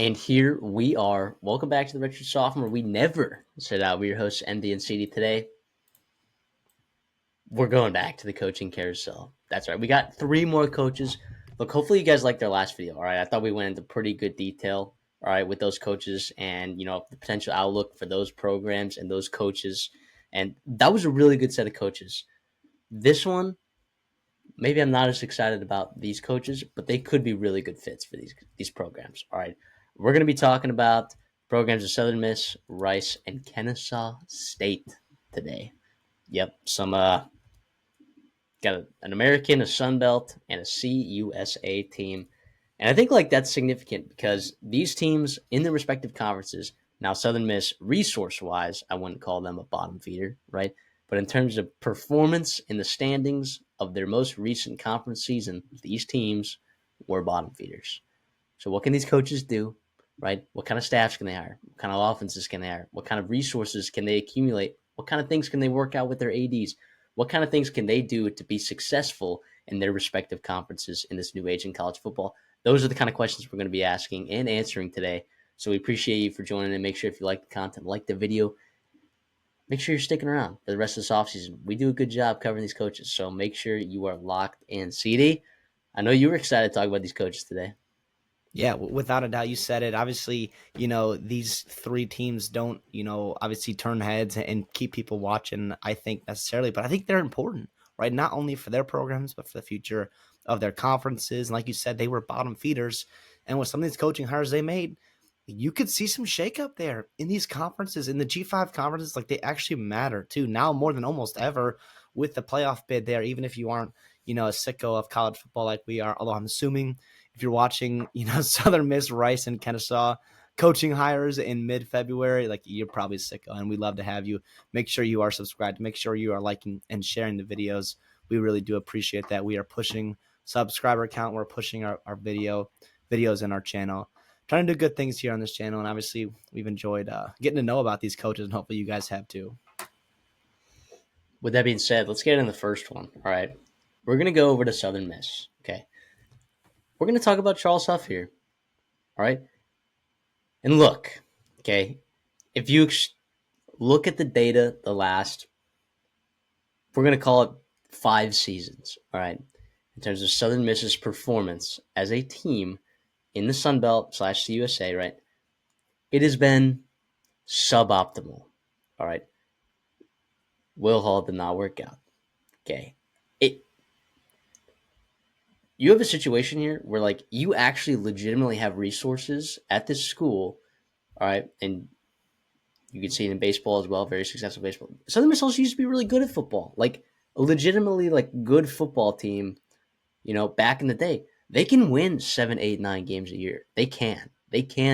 And here we are. Welcome back to the Redshirt Sophomore. We never said out. We're your hosts, MD and CD. Today, we're going back to the coaching carousel. That's right. We got three more coaches. Look, hopefully you guys liked their last video. All right. I thought we went into pretty good detail. All right, with those coaches and the potential outlook for those programs and those coaches. And that was a really good set of coaches. This one, maybe I'm not as excited about these coaches, but they could be really good fits for these programs. All right. We're going to be talking about programs of Southern Miss, Rice, and Kennesaw State today. Yep, some got an American, a Sun Belt, and a CUSA team. And I think that's significant because these teams in their respective conferences, now Southern Miss resource-wise, I wouldn't call them a bottom feeder, right? But in terms of performance in the standings of their most recent conference season, these teams were bottom feeders. So what can these coaches do, right? What kind of staffs can they hire? What kind of offenses can they hire? What kind of resources can they accumulate? What kind of things can they work out with their ADs? What kind of things can they do to be successful in their respective conferences in this new age in college football? Those are the kind of questions we're going to be asking and answering today. So we appreciate you for joining and make sure if you like the content, like the video, make sure you're sticking around for the rest of this offseason. We do a good job covering these coaches, so make sure you are locked in. CD, I know you were excited to talk about these coaches today. Yeah, without a doubt, you said it. Obviously, these three teams don't, obviously turn heads and keep people watching, I think, necessarily, but I think they're important, right? Not only for their programs, but for the future of their conferences. And like you said, they were bottom feeders. And with some of these coaching hires they made, you could see some shakeup there in these conferences, in the G5 conferences. Like, they actually matter too, now more than almost ever, with the playoff bid there, even if you aren't, a sicko of college football like we are, although I'm assuming if you're watching, Southern Miss, Rice, and Kennesaw coaching hires in mid-February, like, you're probably sick, and we'd love to have you. Make sure you are subscribed. Make sure you are liking and sharing the videos. We really do appreciate that. We are pushing subscriber count. We're pushing our videos in our channel. Trying to do good things here on this channel, and obviously we've enjoyed getting to know about these coaches, and hopefully you guys have too. With that being said, let's get in the first one. All right. We're going to go over to Southern Miss. Okay. We're going to talk about Charles Huff here. All right. And look, okay, if you look at the data the last, we're going to call it 5 seasons. All right. In terms of Southern Miss's performance as a team in the Sun Belt / CUSA, right? It has been suboptimal. All right. Will Hall did not work out. Okay. You have a situation here where you actually legitimately have resources at this school, all right, and you can see it in baseball as well, very successful baseball. Southern Miss also used to be really good at football, like a legitimately good football team. Back in the day, they can win 7, 8, 9 games a year. They can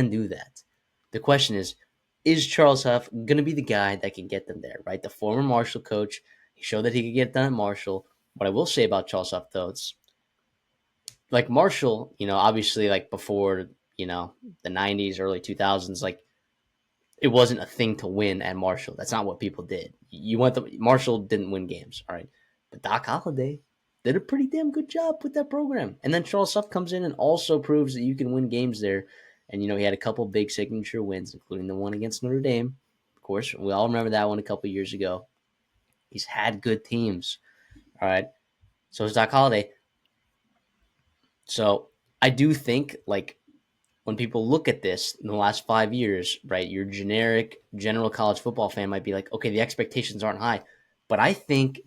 do that. The question is Charles Huff going to be the guy that can get them there, right? The former Marshall coach, he showed that he could get it done at Marshall. What I will say about Charles Huff, though, it's like Marshall, obviously before, the 90s, early 2000s, it wasn't a thing to win at Marshall. That's not what people did. Marshall didn't win games, all right? But Doc Holliday did a pretty damn good job with that program. And then Charles Huff comes in and also proves that you can win games there. And, he had a couple big signature wins, including the one against Notre Dame. Of course, we all remember that one a couple years ago. He's had good teams, all right? So is Doc Holliday. So I do think when people look at this in the last 5 years, right, your generic general college football fan might be like, okay, the expectations aren't high. But I think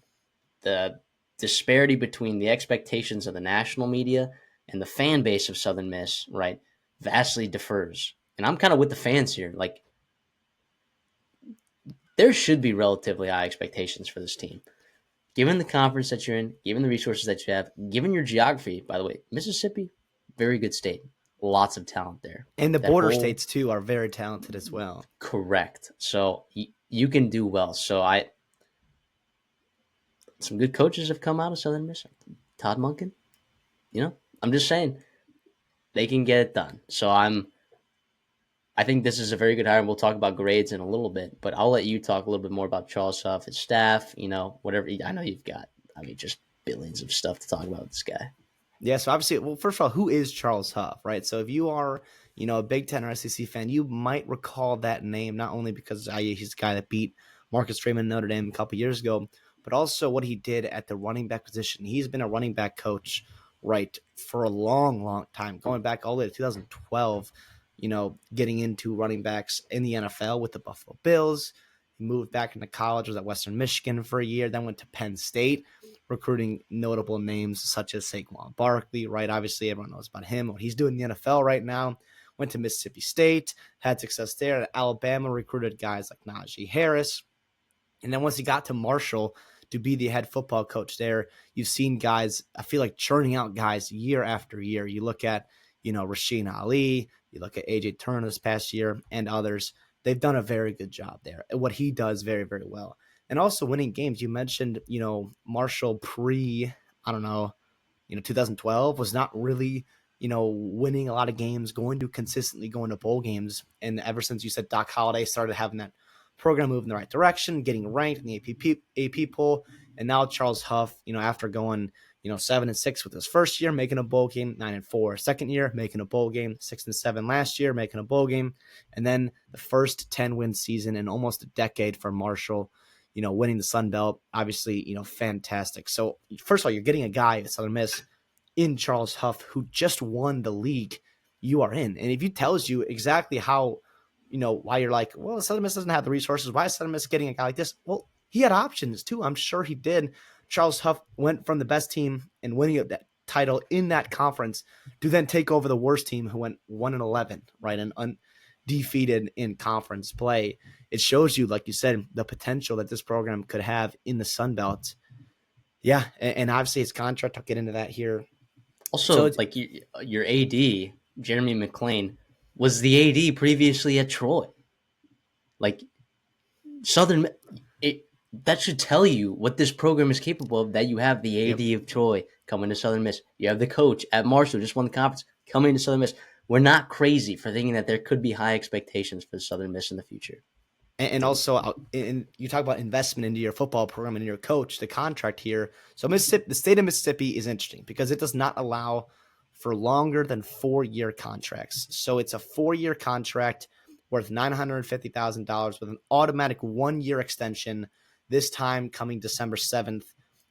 the disparity between the expectations of the national media and the fan base of Southern Miss, right, vastly differs. And I'm kind of with the fans here. There should be relatively high expectations for this team. Given the conference that you're in, given the resources that you have, given your geography, by the way, Mississippi, very good state. Lots of talent there. And the border states, too, are very talented as well. Correct. So you can do well. So some good coaches have come out of Southern Miss. Todd Monken, I'm just saying they can get it done. So I think this is a very good hire, and we'll talk about grades in a little bit, but I'll let you talk a little bit more about Charles Huff, his staff, whatever. I know you've got, just billions of stuff to talk about with this guy. Yeah, so obviously, well, first of all, who is Charles Huff, right? So if you are, a Big Ten or SEC fan, you might recall that name not only because he's the guy that beat Marcus Freeman Notre Dame a couple years ago, but also what he did at the running back position. He's been a running back coach, right, for a long, long time, going back all the way to 2012. Getting into running backs in the NFL with the Buffalo Bills. He moved back into college, was at Western Michigan for a year, then went to Penn State recruiting notable names such as Saquon Barkley, right? Obviously, everyone knows about him, what he's doing in the NFL right now. Went to Mississippi State, had success there. At Alabama, recruited guys like Najee Harris. And then once he got to Marshall to be the head football coach there, you've seen guys, I feel like churning out guys year after year. You look at, Rasheen Ali, you look at AJ Turner this past year and others. They've done a very good job there. What he does very, very well. And also winning games. You mentioned, Marshall pre, I don't know, 2012 was not really, winning a lot of games, consistently going to bowl games. And ever since you said Doc Holliday started having that program move in the right direction, getting ranked in the AP poll, and now Charles Huff, after going, 7-6 with his first year, making a bowl game, 9-4 second year, making a bowl game, 6-7 last year, making a bowl game, and then the first 10-win season in almost a decade for Marshall. Winning the Sun Belt, obviously, fantastic. So first of all, you're getting a guy at Southern Miss in Charles Huff who just won the league you are in. And if he tells you exactly how, why you're like, well, Southern Miss doesn't have the resources. Why is Southern Miss getting a guy like this? Well, he had options too. I'm sure he did. Charles Huff went from the best team and winning that title in that conference to then take over the worst team who went 1-11, right? And undefeated in conference play. It shows you, like you said, the potential that this program could have in the Sun Belt. Yeah, and obviously his contract, I'll get into that here. So Also, like your AD, Jeremy McClain, was the AD previously at Troy. Like Southern, it that should tell you what this program is capable of. That you have the yep. AD of Troy coming to Southern Miss. You have the coach at Marshall, just won the conference, coming to Southern Miss. We're not crazy for thinking that there could be high expectations for Southern Miss in the future. And also, you talk about investment into your football program and your coach, the contract here. So Mississippi, the state of Mississippi is interesting because it does not allow for longer than 4-year contracts. So it's a 4-year contract worth $950,000 with an automatic 1-year extension. This time coming December 7th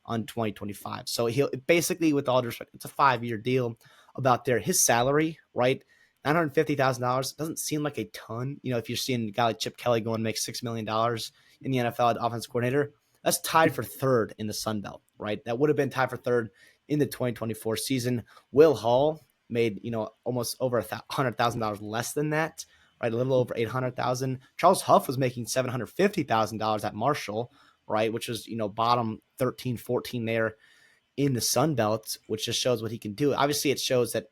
on 2025. So he'll basically, with all due respect, it's a 5-year deal. About his salary, right? $950,000 doesn't seem like a ton. If you're seeing a guy like Chip Kelly go and make $6 million in the NFL as offense coordinator, that's tied for third in the Sun Belt, right? That would have been tied for third in the 2024 season. Will Hall made, almost over $100,000 less than that, right? A little over $800,000. Charles Huff was making $750,000 at Marshall, right? Which was, bottom 13, 14 there in the Sun Belt, which just shows what he can do. Obviously, it shows that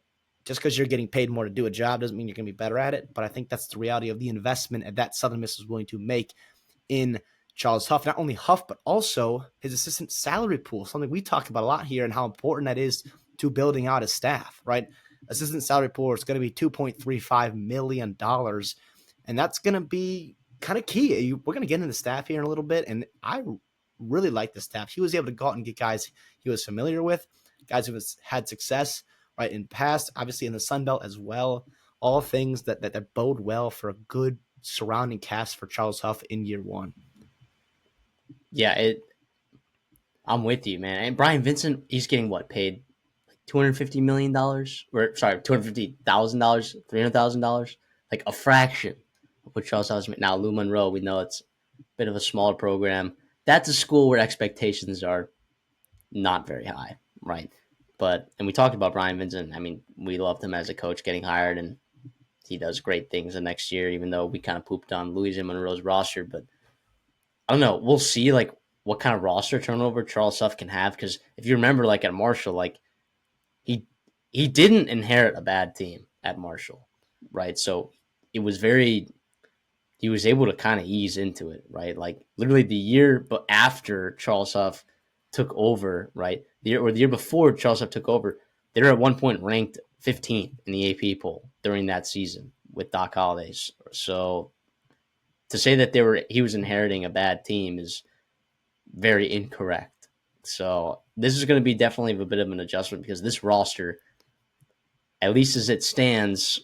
just because you're getting paid more to do a job doesn't mean you're going to be better at it. But I think that's the reality of the investment that Southern Miss was willing to make in Charles Huff. Not only Huff, but also his assistant salary pool, something we talk about a lot here and how important that is to building out a staff, right? Assistant salary pool is going to be $2.35 million. And that's going to be kind of key. We're going to get into the staff here in a little bit. And I really like the staff. He was able to go out and get guys he was familiar with, guys who has had success, right, in past, obviously in the Sun Belt as well. All things that bode well for a good surrounding cast for Charles Huff in year one. Yeah, I'm with you, man. And Brian Vincent, he's getting what paid like $250 million, or sorry, $250,000, $300,000, like a fraction of what Charles Huff's made. Now Lou Monroe, we know it's a bit of a smaller program. That's a school where expectations are not very high, right? And we talked about Brian Vincent. I mean, we loved him as a coach getting hired, and he does great things the next year, even though we kind of pooped on Louisiana Monroe's roster. But I don't know. We'll see, like, what kind of roster turnover Charles Huff can have. Because if you remember, like, at Marshall, like, he he didn't inherit a bad team at Marshall, right? So it was very he was able to kind of ease into it, right? Like literally the year but after Charles Huff took over, right? The year before Charles Huff took over, they were at one point ranked 15th in the AP poll during that season with Doc Holliday. So to say that he was inheriting a bad team is very incorrect, So this is going to be definitely a bit of an adjustment because this roster, at least as it stands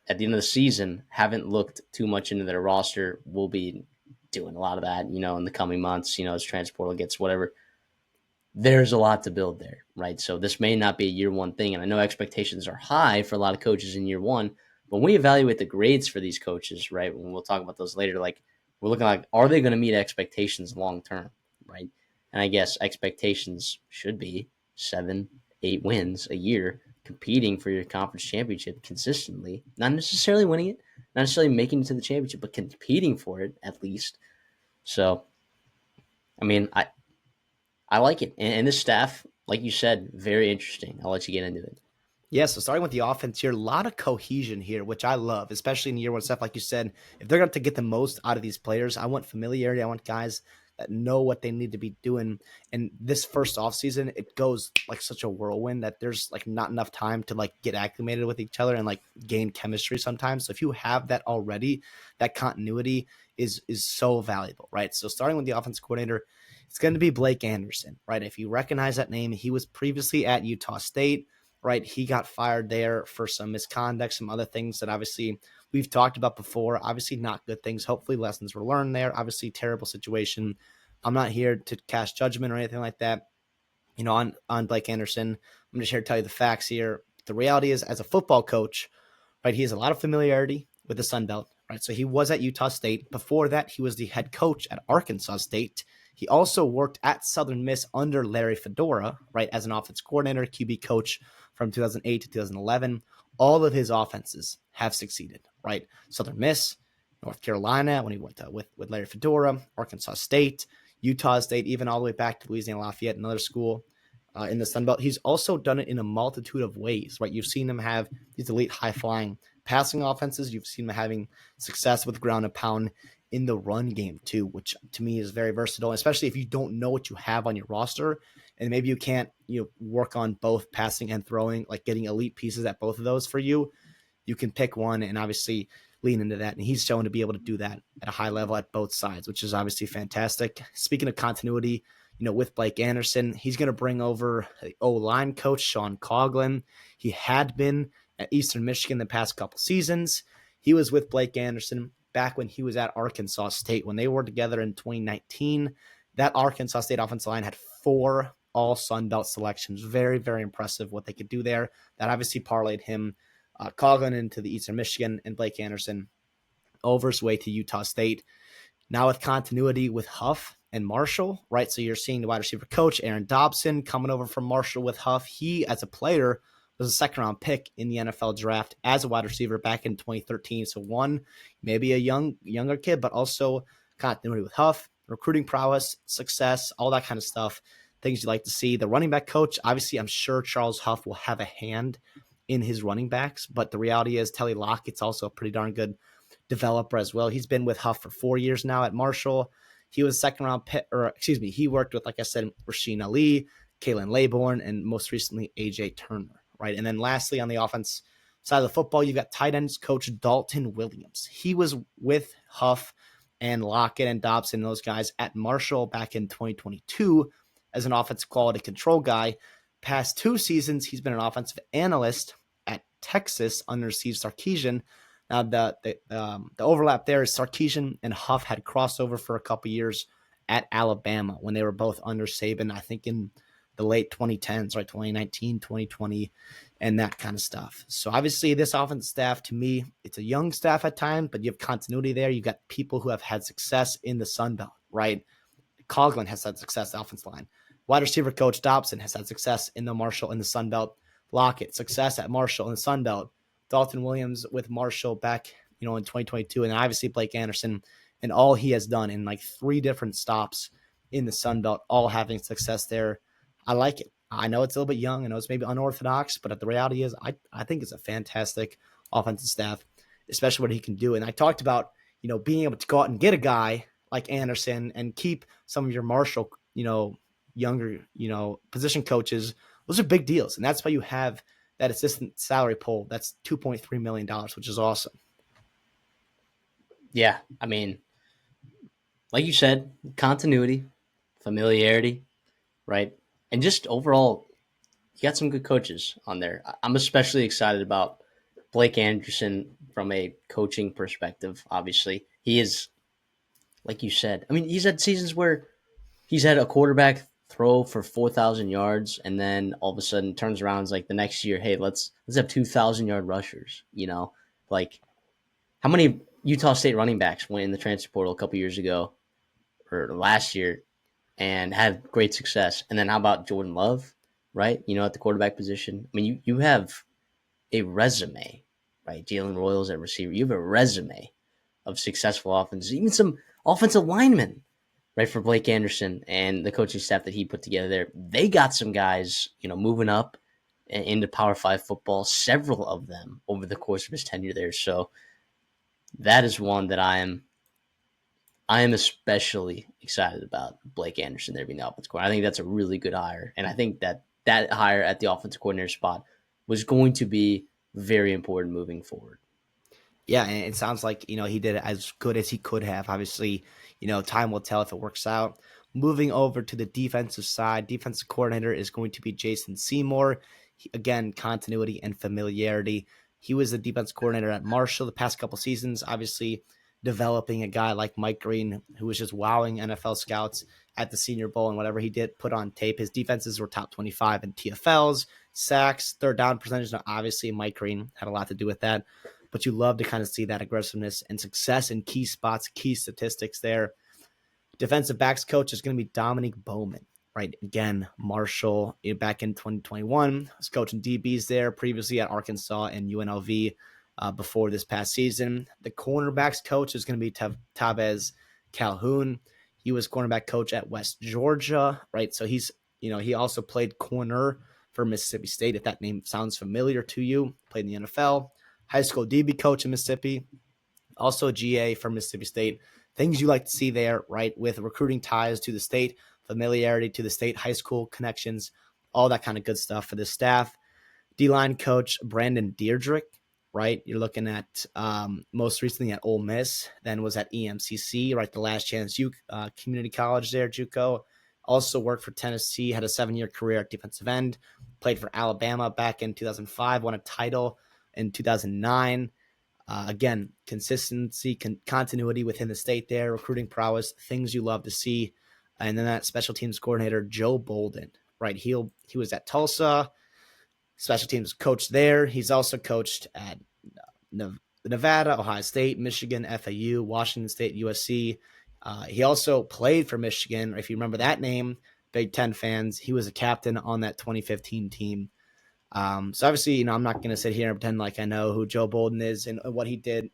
at the end of the season, haven't looked too much into their roster. We'll be doing a lot of that, in the coming months, as transportal gets whatever. There's a lot to build there, right? So this may not be a year one thing. And I know expectations are high for a lot of coaches in year one. But when we evaluate the grades for these coaches, right, when we'll talk about those later, like we're looking like, are they going to meet expectations long term, right? And I guess expectations should be 7, 8 wins a year, competing for your conference championship consistently, not necessarily winning it, not necessarily making it to the championship, but competing for it at least. So, I mean, I like it. And this staff, like you said, very interesting. I'll let you get into it. Yeah, so starting with the offense here, a lot of cohesion here, which I love, especially in year one stuff. Like you said, if they're going to get the most out of these players, I want familiarity. I want guys that know what they need to be doing. And this first offseason, it goes like such a whirlwind that there's like not enough time to like get acclimated with each other and like gain chemistry sometimes. So if you have that already, that continuity is so valuable, right? So starting with the offense coordinator, it's going to be Blake Anderson, right? If you recognize that name, he was previously at Utah State, right? He got fired there for some misconduct, some other things that obviously we've talked about before. Obviously, not good things. Hopefully, lessons were learned there. Obviously, terrible situation. I'm not here to cast judgment or anything like that, on Blake Anderson. I'm just here to tell you the facts here. The reality is, as a football coach, right, he has a lot of familiarity with the Sun Belt, right? So he was at Utah State. Before that, he was the head coach at Arkansas State. He also worked at Southern Miss under Larry Fedora, right, as an offense coordinator, QB coach from 2008 to 2011. All of his offenses have succeeded, right? Southern Miss, North Carolina, when he went with Larry Fedora, Arkansas State, Utah State, even all the way back to Louisiana Lafayette, another school in the Sun Belt. He's also done it in a multitude of ways, right? You've seen him have these elite high flying passing offenses. You've seen him having success with ground and pound in the run game too, which to me is very versatile, especially if you don't know what you have on your roster and maybe you can't, work on both passing and throwing, like getting elite pieces at both of those for you. You can pick one and obviously lean into that. And he's shown to be able to do that at a high level at both sides, which is obviously fantastic. Speaking of continuity, with Blake Anderson, he's going to bring over the O-line coach, Sean Coughlin. He had been at Eastern Michigan the past couple seasons. He was with Blake Anderson back when he was at Arkansas State. When they were together in 2019, that Arkansas State offensive line had 4 all Sun Belt selections. Very, very impressive what they could do there. That obviously parlayed him, Coughlin, into the Eastern Michigan, and Blake Anderson over his way to Utah State. Now with continuity with Huff and Marshall, right? So you're seeing the wide receiver coach, Aaron Dobson, coming over from Marshall with Huff. He, as a player, was a second-round pick in the NFL draft as a wide receiver back in 2013. So one, maybe a younger kid, but also continuity with Huff, recruiting prowess, success, all that kind of stuff, things you like to see. The running back coach, obviously, I'm sure Charles Huff will have a hand in his running backs, but the reality is Telly Lockett's also a pretty darn good developer as well. He's been with Huff for 4 years now at Marshall. He was second round pick, he worked with, like I said, Rasheen Ali, Kalen Laybourne, and most recently AJ Turner, right? And then lastly, on the offense side of the football, you've got tight ends coach Dalton Williams. He was with Huff and Lockett and Dobson, those guys at Marshall back in 2022 as an offensive quality control guy. Past 2 seasons, he's been an offensive analyst at Texas under Steve Sarkisian. Now, the overlap there is Sarkisian and Huff had crossover for a couple years at Alabama when they were both under Saban, I think in the late 2010s, right? 2019, 2020, and that kind of stuff. So obviously this offensive staff, to me, it's a young staff at times, but you have continuity there. You got people who have had success in the Sun Belt, right? Coughlin has had success at the offensive line. Wide receiver coach Dobson has had success in the Marshall in the Sun Belt. Lockett, success at Marshall in the Sun Belt. Dalton Williams with Marshall back, in 2022, and obviously Blake Anderson and all he has done in like 3 different stops in the Sun Belt, all having success there. I like it. I know it's a little bit young. I know it's maybe unorthodox, but the reality is I think it's a fantastic offensive staff, especially what he can do. And I talked about, being able to go out and get a guy like Anderson and keep some of your Marshall, younger, position coaches. Those are big deals. And that's why you have that assistant salary pool. That's $2.3 million, which is awesome. Yeah, I mean, like you said, continuity, familiarity. right? And just overall, you got some good coaches on there. I'm especially excited about Blake Anderson from a coaching perspective. Obviously, he is, like you said. I mean, he's had seasons where he's had a quarterback throw for 4,000 yards, and then all of a sudden turns around and is like the next year, hey, let's have 2,000 yard rushers. Like how many Utah State running backs went in the transfer portal a couple years ago or last year and had great success? And then how about Jordan Love, right? At the quarterback position. I mean, you have a resume, right? Jalen Royals at receiver. You have a resume of successful offenses, even some offensive linemen, right? For Blake Anderson and the coaching staff that he put together there, they got some guys, moving up into Power Five football. Several of them over the course of his tenure there. So that is one that I am especially excited about Blake Anderson there being the offensive coordinator. I think that's a really good hire, and I think that hire at the offensive coordinator spot was going to be very important moving forward. Yeah, and it sounds like, he did as good as he could have. Obviously, time will tell if it works out. Moving over to the defensive side, defensive coordinator is going to be Jason Seymour. Again, continuity and familiarity. He was the defense coordinator at Marshall the past couple seasons, obviously developing a guy like Mike Green, who was just wowing NFL scouts at the Senior Bowl and whatever he did put on tape. His defenses were top 25 in TFLs, sacks, third down percentage. Now, obviously, Mike Green had a lot to do with that, but you love to kind of see that aggressiveness and success in key spots, key statistics there. Defensive backs coach is going to be Dominique Bowman, right? Again, Marshall back in 2021 was coaching DBs there previously at Arkansas and UNLV before this past season. The cornerbacks coach is going to be Tavez Calhoun. He was cornerback coach at West Georgia, right? So he also played corner for Mississippi State. If that name sounds familiar to you, played in the NFL. High school DB coach in Mississippi, also GA for Mississippi State. Things you like to see there, right? With recruiting ties to the state, familiarity to the state, high school connections, all that kind of good stuff for the staff. D-line coach Brandon Deirdrick, right? You're looking at most recently at Ole Miss, then was at EMCC, right? The Last Chance Community College there, JUCO. Also worked for Tennessee, had a 7-year career at defensive end, played for Alabama back in 2005, won a title in 2009. Again, consistency, continuity within the state there, recruiting prowess, things you love to see. And then that special teams coordinator, Joe Bolden, right? He was at Tulsa, special teams coach there. He's also coached at Nevada, Ohio State, Michigan, FAU, Washington State, USC. He also played for Michigan. If you remember that name, Big Ten fans, he was a captain on that 2015 team. So obviously, I'm not going to sit here and pretend like I know who Joe Bolden is and what he did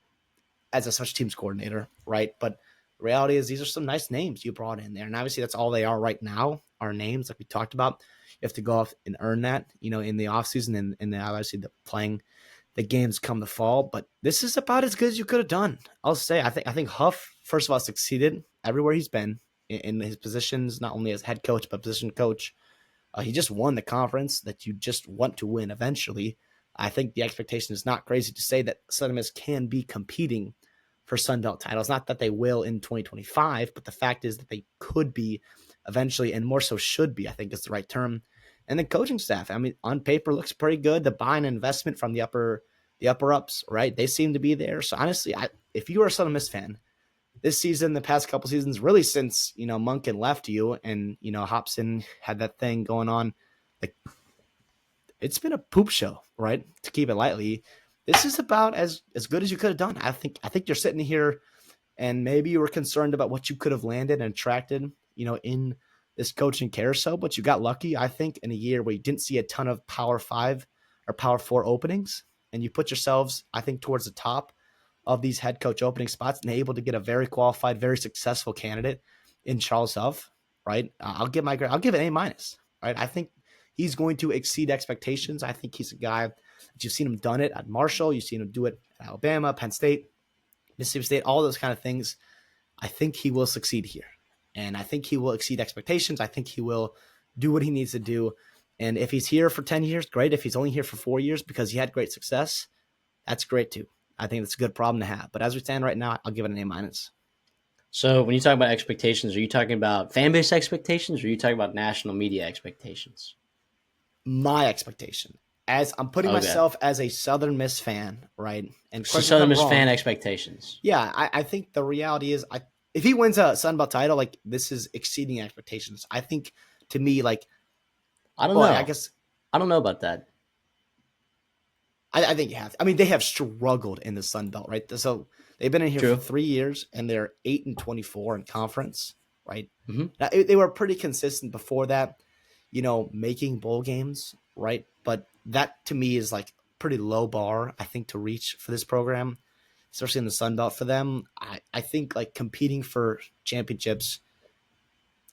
as a special teams coordinator, right? But the reality is these are some nice names you brought in there. And obviously that's all they are right now, are names like we talked about. You have to go off and earn that, in the offseason and obviously the playing the games come the fall. But this is about as good as you could have done. I'll say I think Huff, first of all, succeeded everywhere he's been in his positions, not only as head coach, but position coach. He just won the conference that you just want to win eventually. I think the expectation is not crazy to say that Southern Miss can be competing for Sun Belt titles. Not that they will in 2025, but the fact is that they could be eventually, and more so should be, I think is the right term. And the coaching staff, I mean, on paper looks pretty good. The buying investment from the upper ups, right? They seem to be there. So honestly, if you are a Southern Miss fan, this season, the past couple seasons, really since, Monken left you and, Hobson had that thing going on, like it's been a poop show, right? To keep it lightly. This is about as good as you could have done. I think you're sitting here and maybe you were concerned about what you could have landed and attracted, in this coaching carousel, but you got lucky, I think, in a year where you didn't see a ton of Power 5 or Power 4 openings, and you put yourselves, I think, towards the top of these head coach opening spots and able to get a very qualified, very successful candidate in Charles Huff, right? I'll give it A minus, right? I think he's going to exceed expectations. I think he's a guy that you've seen him done it at Marshall. You've seen him do it at Alabama, Penn State, Mississippi State, all those kind of things. I think he will succeed here. And I think he will exceed expectations. I think he will do what he needs to do. And if he's here for 10 years, great. If he's only here for 4 years because he had great success, that's great too. I think that's a good problem to have. But as we stand right now, I'll give it an A minus. So when you talk about expectations, are you talking about fan base expectations, or are you talking about national media expectations? My expectation, as I'm putting Okay. myself as a Southern Miss fan, right? And So correct me if Southern I'm Miss fan wrong. expectations. Yeah, I think the reality is, if he wins a Sun Belt title, like this is exceeding expectations. I think to me, like, I don't well, I know. guess I don't know about that. I think you have. I mean, they have struggled in the Sun Belt, right? So they've been in here for True. 3 years, and they're 8-24 in conference, right? Hmm. Now, they were pretty consistent before that, making bowl games, right? But that to me is like pretty low bar, I think, to reach for this program, especially in the Sun Belt for them. I think like competing for championships,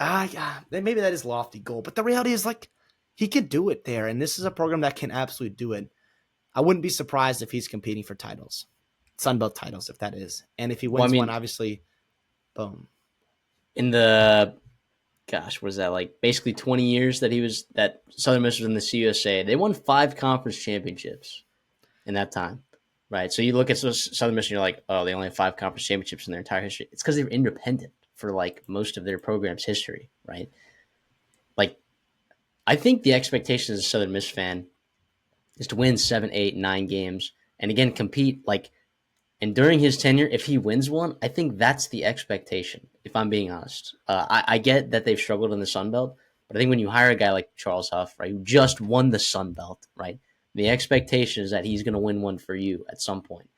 yeah, maybe that is a lofty goal, but the reality is like he could do it there, and this is a program that can absolutely do it. I wouldn't be surprised if he's competing for titles, Sun Belt titles, if that is. And if he Well, I wins one, mean, obviously, boom. in the gosh, what is that like? Basically, 20 years that Southern Miss was in the CUSA. They won 5 conference championships in that time, right? So you look at Southern Miss, and you're like, oh, they only have 5 conference championships in their entire history. It's because they were independent for like most of their program's history, right? Like, I think the expectation as a Southern Miss fan is to win 7, 8, 9 games, and again compete like. And during his tenure, if he wins one, I think that's the expectation. If I'm being honest, I get that they've struggled in the Sun Belt, but I think when you hire a guy like Charles Huff, right, who just won the Sun Belt, right, the expectation is that he's going to win one for you at some point.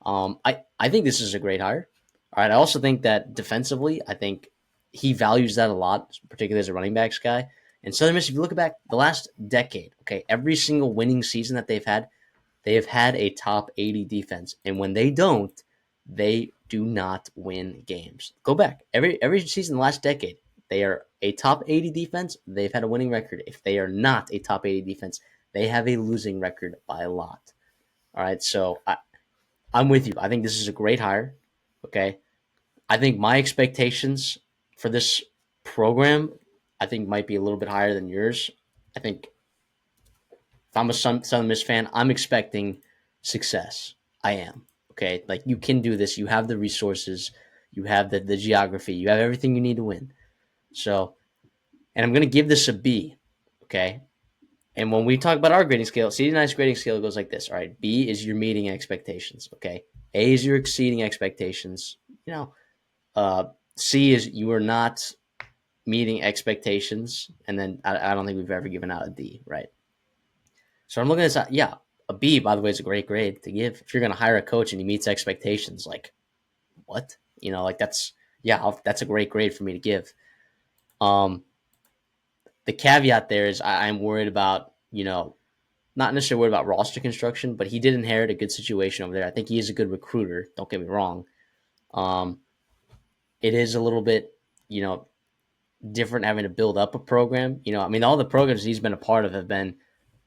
I think this is a great hire. All right, I also think that defensively, I think he values that a lot, particularly as a running backs guy. And Southern Miss, if you look back the last decade, okay, every single winning season that they have had a top 80 defense, and when they don't, they do not win games. Go back every season the last decade, they are a top 80 defense. They've had a winning record. If they are not a top 80 defense, they have a losing record by a lot. All right, so I'm with you. I think this is a great hire. Okay, I think my expectations for this program, I think might be a little bit higher than yours. I think if I'm a Southern Miss fan, I'm expecting success. I am. Okay. Like you can do this. You have the resources, you have the geography, you have everything you need to win. So, and I'm going to give this a B. Okay. And when we talk about our grading scale, CD9's grading scale goes like this. All right. B is your meeting expectations. Okay. A is your exceeding expectations. You know, uh, C is you are not meeting expectations. And then I don't think we've ever given out a D, right? So I'm looking at this. Yeah, a B, by the way, is a great grade to give. If you're going to hire a coach and he meets expectations, like what? Like that's a great grade for me to give. Um, the caveat there is I'm worried about not necessarily worried about roster construction, but he did inherit a good situation over there. I think he is a good recruiter. Don't get me wrong. Um, it is a little bit you know different having to build up a program. I mean, all the programs he's been a part of have been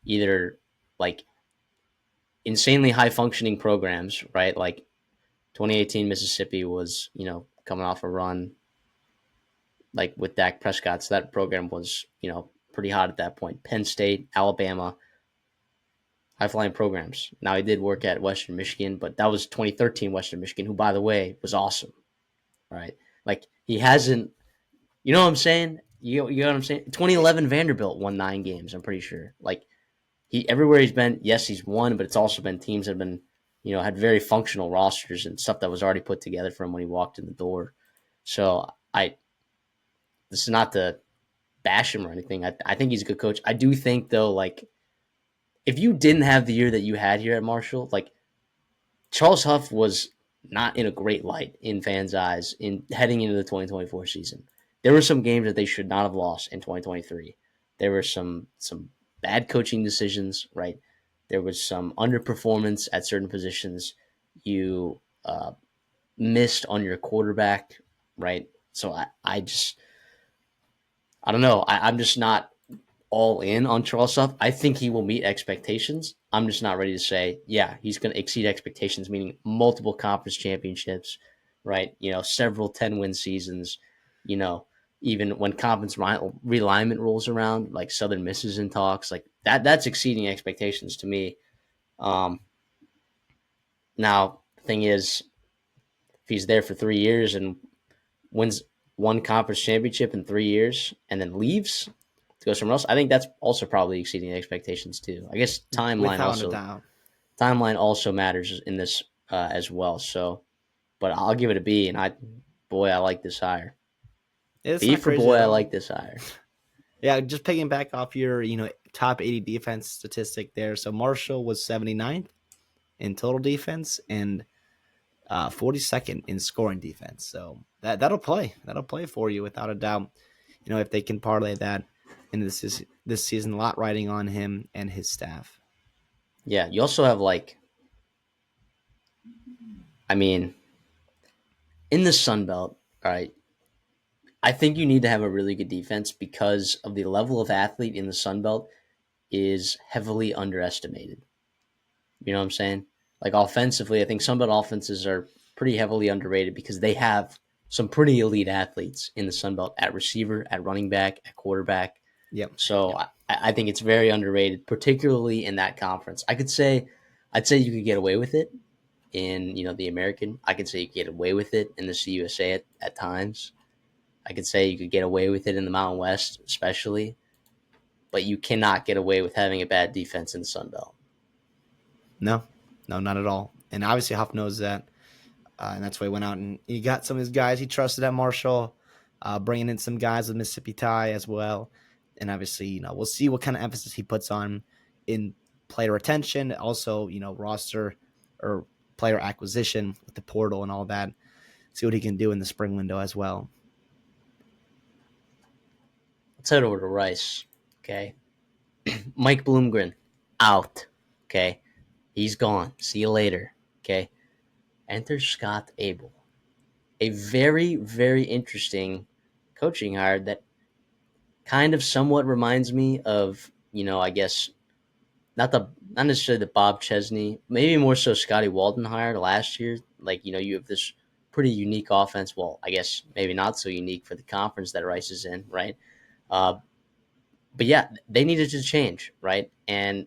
either like insanely high functioning programs, right? Like 2018 Mississippi was, coming off a run like with Dak Prescott. So that program was, pretty hot at that point. Penn State, Alabama, high flying programs. Now he did work at Western Michigan, but that was 2013 Western Michigan, who, by the way, was awesome, right? Like he hasn't, you know what I'm saying? You know what I'm saying? 2011 Vanderbilt won 9 games, I'm pretty sure. Like he everywhere he's been, yes, he's won, but it's also been teams that have been, had very functional rosters and stuff that was already put together for him when he walked in the door. So this is not to bash him or anything. I think he's a good coach. I do think though, like if you didn't have the year that you had here at Marshall, like Charles Huff was not in a great light in fans' eyes in heading into the 2024 season. There were some games that they should not have lost in 2023. There were some bad coaching decisions, right? There was some underperformance at certain positions. You missed on your quarterback, right? So I don't know. I'm just not all in on Charles Huff. I think he will meet expectations. I'm just not ready to say, yeah, he's going to exceed expectations, meaning multiple conference championships, right? Several 10-win seasons, you know, even when conference realignment rolls around, like Southern Misses in talks, like that's exceeding expectations to me. Um, Now, the thing is, if he's there for 3 years and wins one conference championship in 3 years, and then leaves to go somewhere else. I think that's also probably exceeding expectations too. I guess Without a doubt. timeline also matters in this as well. So, but I'll give it a B, and boy, I like this hire. It's B not for crazy boy, at I all. like this hire. Yeah, just picking back off your, top 80 defense statistic there. So Marshall was 79th in total defense and 42nd in scoring defense. So that'll play. That'll play for you without a doubt. If they can parlay that into this season, a lot riding on him and his staff. Yeah, you also have I mean, in the Sun Belt, all right. I think you need to have a really good defense because of the level of athlete in the Sun Belt is heavily underestimated. You know what I'm saying? Like offensively, I think some of the offenses are pretty heavily underrated because they have some pretty elite athletes in the Sun Belt at receiver, at running back, at quarterback. Yep. So Yep. I think it's very underrated, particularly in that conference. I'd say you could get away with it in the American. I could say you could get away with it in the CUSA at times. I could say you could get away with it in the Mountain West, especially, but you cannot get away with having a bad defense in the Sun Belt. No, no, not at all. And obviously Huff knows that. And that's why he went out and he got some of his guys he trusted at Marshall, bringing in some guys with Mississippi tie as well. And obviously, we'll see what kind of emphasis he puts on in player retention, also, roster or player acquisition with the portal and all that. See what he can do in the spring window as well. Let's head over to Rice. Okay. Mike Bloomgren, out. Okay. He's gone. See you later. Okay. Enter Scott Abel. A very, very interesting coaching hire that kind of somewhat reminds me of, I guess not necessarily the Bob Chesney, maybe more so Scotty Walden hired last year. Like, you have this pretty unique offense. Well, I guess maybe not so unique for the conference that Rice is in, right? Uh, but yeah, they needed to change, right? And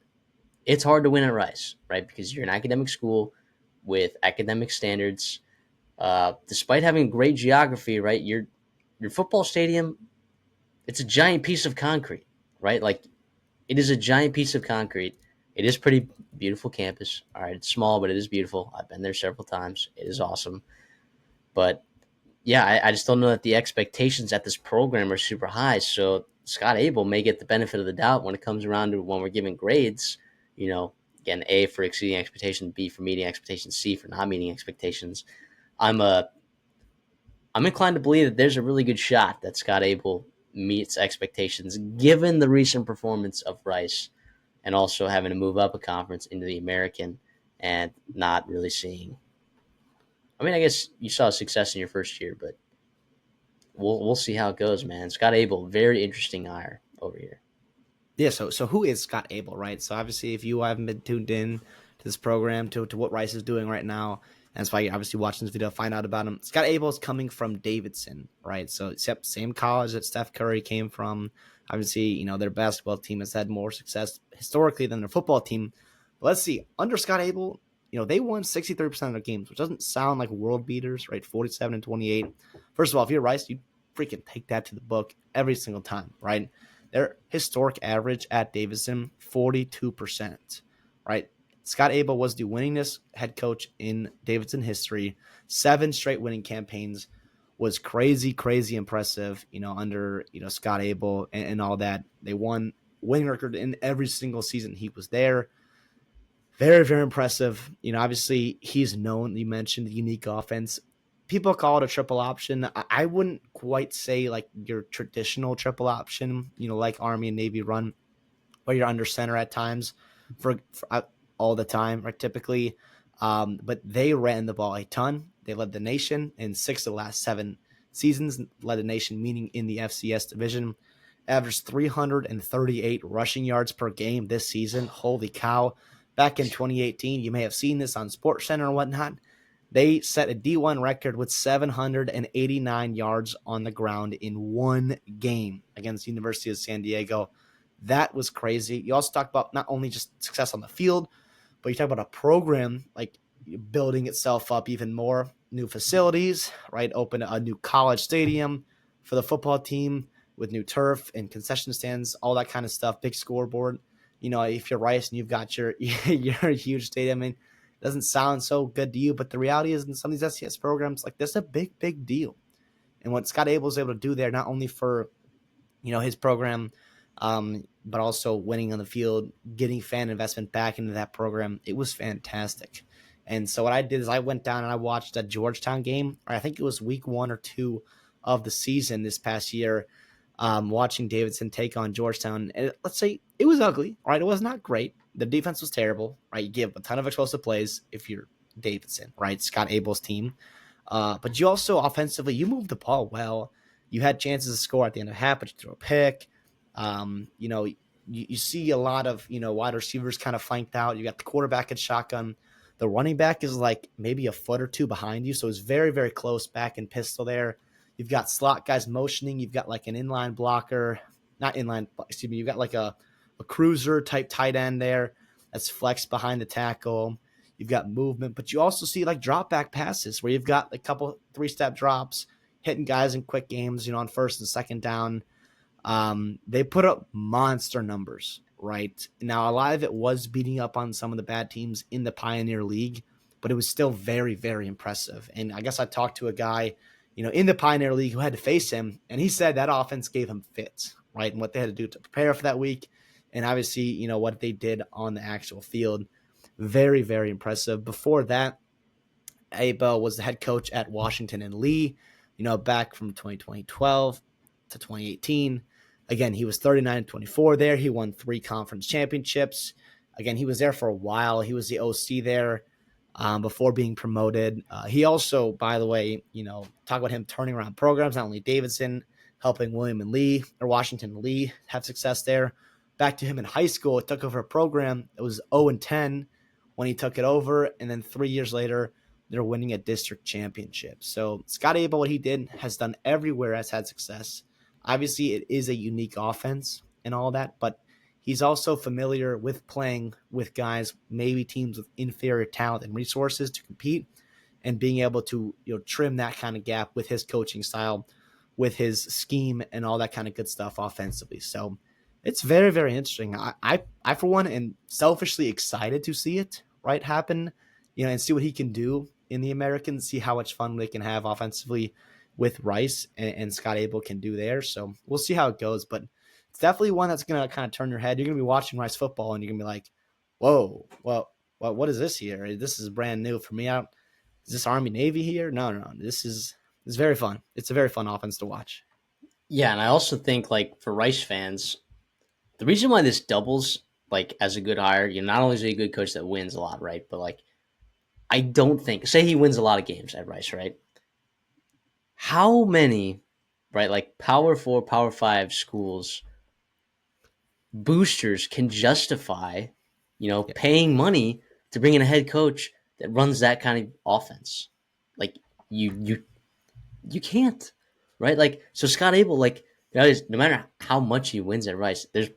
it's hard to win at Rice, right? Because you're an academic school with academic standards. Despite having great geography, right? Your football stadium, it's a giant piece of concrete, right? Like it is a giant piece of concrete. It is pretty beautiful campus. All right, it's small, but it is beautiful. I've been there several times. It is awesome. But yeah, I just don't know that the expectations at this program are super high. So Scott Abel may get the benefit of the doubt when it comes around to when we're giving grades. Again, A for exceeding expectations, B for meeting expectations, C for not meeting expectations. I'm a I'm inclined to believe that there's a really good shot that Scott Abel meets expectations given the recent performance of Rice and also having to move up a conference into the American and not really seeing. I mean, I guess you saw success in your first year, but we'll see how it goes, man. Scott Abel, very interesting hire over here. Yeah, so who is Scott Abel, right? So obviously, if you haven't been tuned in to this program, to what Rice is doing right now, and that's why you're obviously watching this video to find out about him. Scott Abel is coming from Davidson, right? So except same college that Steph Curry came from. Obviously, their basketball team has had more success historically than their football team. But let's see, under Scott Abel, they won 63% of their games, which doesn't sound like world beaters, right? 47 and 28. First of all, if you're Rice, you freaking take that to the book every single time, right? Their historic average at Davidson, 42%, right? Scott Abel was the winningest head coach in Davidson history. 7 straight winning campaigns was crazy, crazy impressive, under, Scott Abel and all that. They won winning record in every single season he was there. Very, very impressive. Obviously he's known, you mentioned the unique offense. People call it a triple option. I wouldn't quite say like your traditional triple option, like Army and Navy run, where you're under center at times for all the time, right? Typically. But they ran the ball a ton. They led the nation in 6 of the last 7 seasons, led the nation, meaning in the FCS division. Averaged 338 rushing yards per game this season. Holy cow. Back in 2018, you may have seen this on SportsCenter and whatnot. They set a D1 record with 789 yards on the ground in one game against the University of San Diego. That was crazy. You also talk about not only just success on the field, but you talk about a program like building itself up even more. new facilities, right? Opened a new college stadium for the football team with new turf and concession stands, all that kind of stuff. Big scoreboard. If you're Rice and you've got your your huge stadium, I mean, it doesn't sound so good to you, but the reality is in some of these SCS programs, like this is a big deal. And what Scott Abel was able to do there, not only for his program, but also winning on the field, getting fan investment back into that program. It was fantastic. And so what I did is I went down and I watched a Georgetown game. Or I think it was week 1 or 2 of the season this past year. Watching Davidson take on Georgetown, and let's say it was ugly, right? It was not great. The defense was terrible, right? You give a ton of explosive plays if you're Davidson, right? Scott Abel's team. But you also offensively, you moved the ball well. You had chances to score at the end of half, but you throw a pick. You see a lot of wide receivers kind of flanked out. You got the quarterback at shotgun. The running back is like maybe a foot or two behind you, so it's very very close back and pistol there. You've got slot guys motioning. You've got like an inline blocker, not inline. Excuse me. You've got like a cruiser type tight end there that's flexed behind the tackle. You've got movement, but you also see like drop back passes where you've got a couple 3-step drops, hitting guys in quick games, on first and second down. They put up monster numbers, right? Now, a lot of it was beating up on some of the bad teams in the Pioneer League, but it was still very, very impressive. And I guess I talked to a guy, in the Pioneer League who had to face him, and he said that offense gave him fits, right? And what they had to do to prepare for that week. And obviously, what they did on the actual field. Very, very impressive. Before that, Abel was the head coach at Washington and Lee, back from 2012 to 2018. Again, he was 39-24 there. He won 3 conference championships. Again, he was there for a while. He was the OC there before being promoted. He also, by the way, talk about him turning around programs, not only Davidson, helping William and Lee or Washington and Lee have success there. Back to him in high school, it took over a program that was 0-10 when he took it over, and then 3 years later, they're winning a district championship. So Scott Abel, what he did, has done everywhere, has had success. Obviously, it is a unique offense and all that, but he's also familiar with playing with guys, maybe teams with inferior talent and resources to compete, and being able to trim that kind of gap with his coaching style, with his scheme, and all that kind of good stuff offensively. So it's very, very interesting. I for one, am selfishly excited to see it happen, and see what he can do in the American, see how much fun they can have offensively with Rice and Scott Abel can do there. So we'll see how it goes, but it's definitely one that's going to kind of turn your head. You're going to be watching Rice football and you're going to be like, whoa, well, what is this here? This is brand new for me. Is this Army Navy here? No. It's very fun. It's a very fun offense to watch. Yeah, and I also think like for Rice fans, the reason why this doubles like as a good hire, not only is he a good coach that wins a lot, right? But like I don't think say he wins a lot of games at Rice, right? How many, right, like Power 4, Power 5 schools boosters can justify, Yeah. paying money to bring in a head coach that runs that kind of offense? Like you can't, right? Like so Scott Abel, like no matter how much he wins at Rice, there's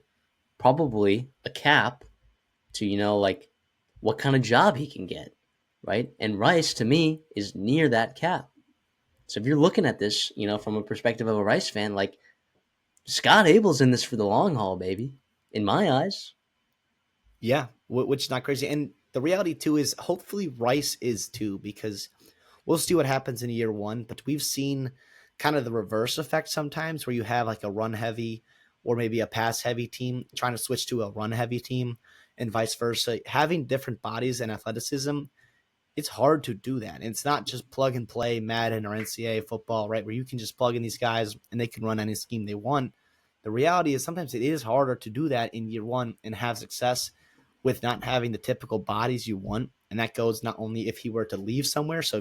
probably a cap to like what kind of job he can get, right? And Rice to me is near that cap. So if you're looking at this, from a perspective of a Rice fan, like Scott Abel's in this for the long haul, baby. In my eyes. Yeah, which is not crazy. And the reality too is hopefully Rice is too, because we'll see what happens in year one. But we've seen kind of the reverse effect sometimes where you have like a run heavy or maybe a pass heavy team trying to switch to a run heavy team and vice versa. Having different bodies and athleticism, it's hard to do that. And it's not just plug and play Madden or NCAA football, right? Where you can just plug in these guys and they can run any scheme they want. The reality is sometimes it is harder to do that in year one and have success with not having the typical bodies you want. And that goes not only if he were to leave somewhere. So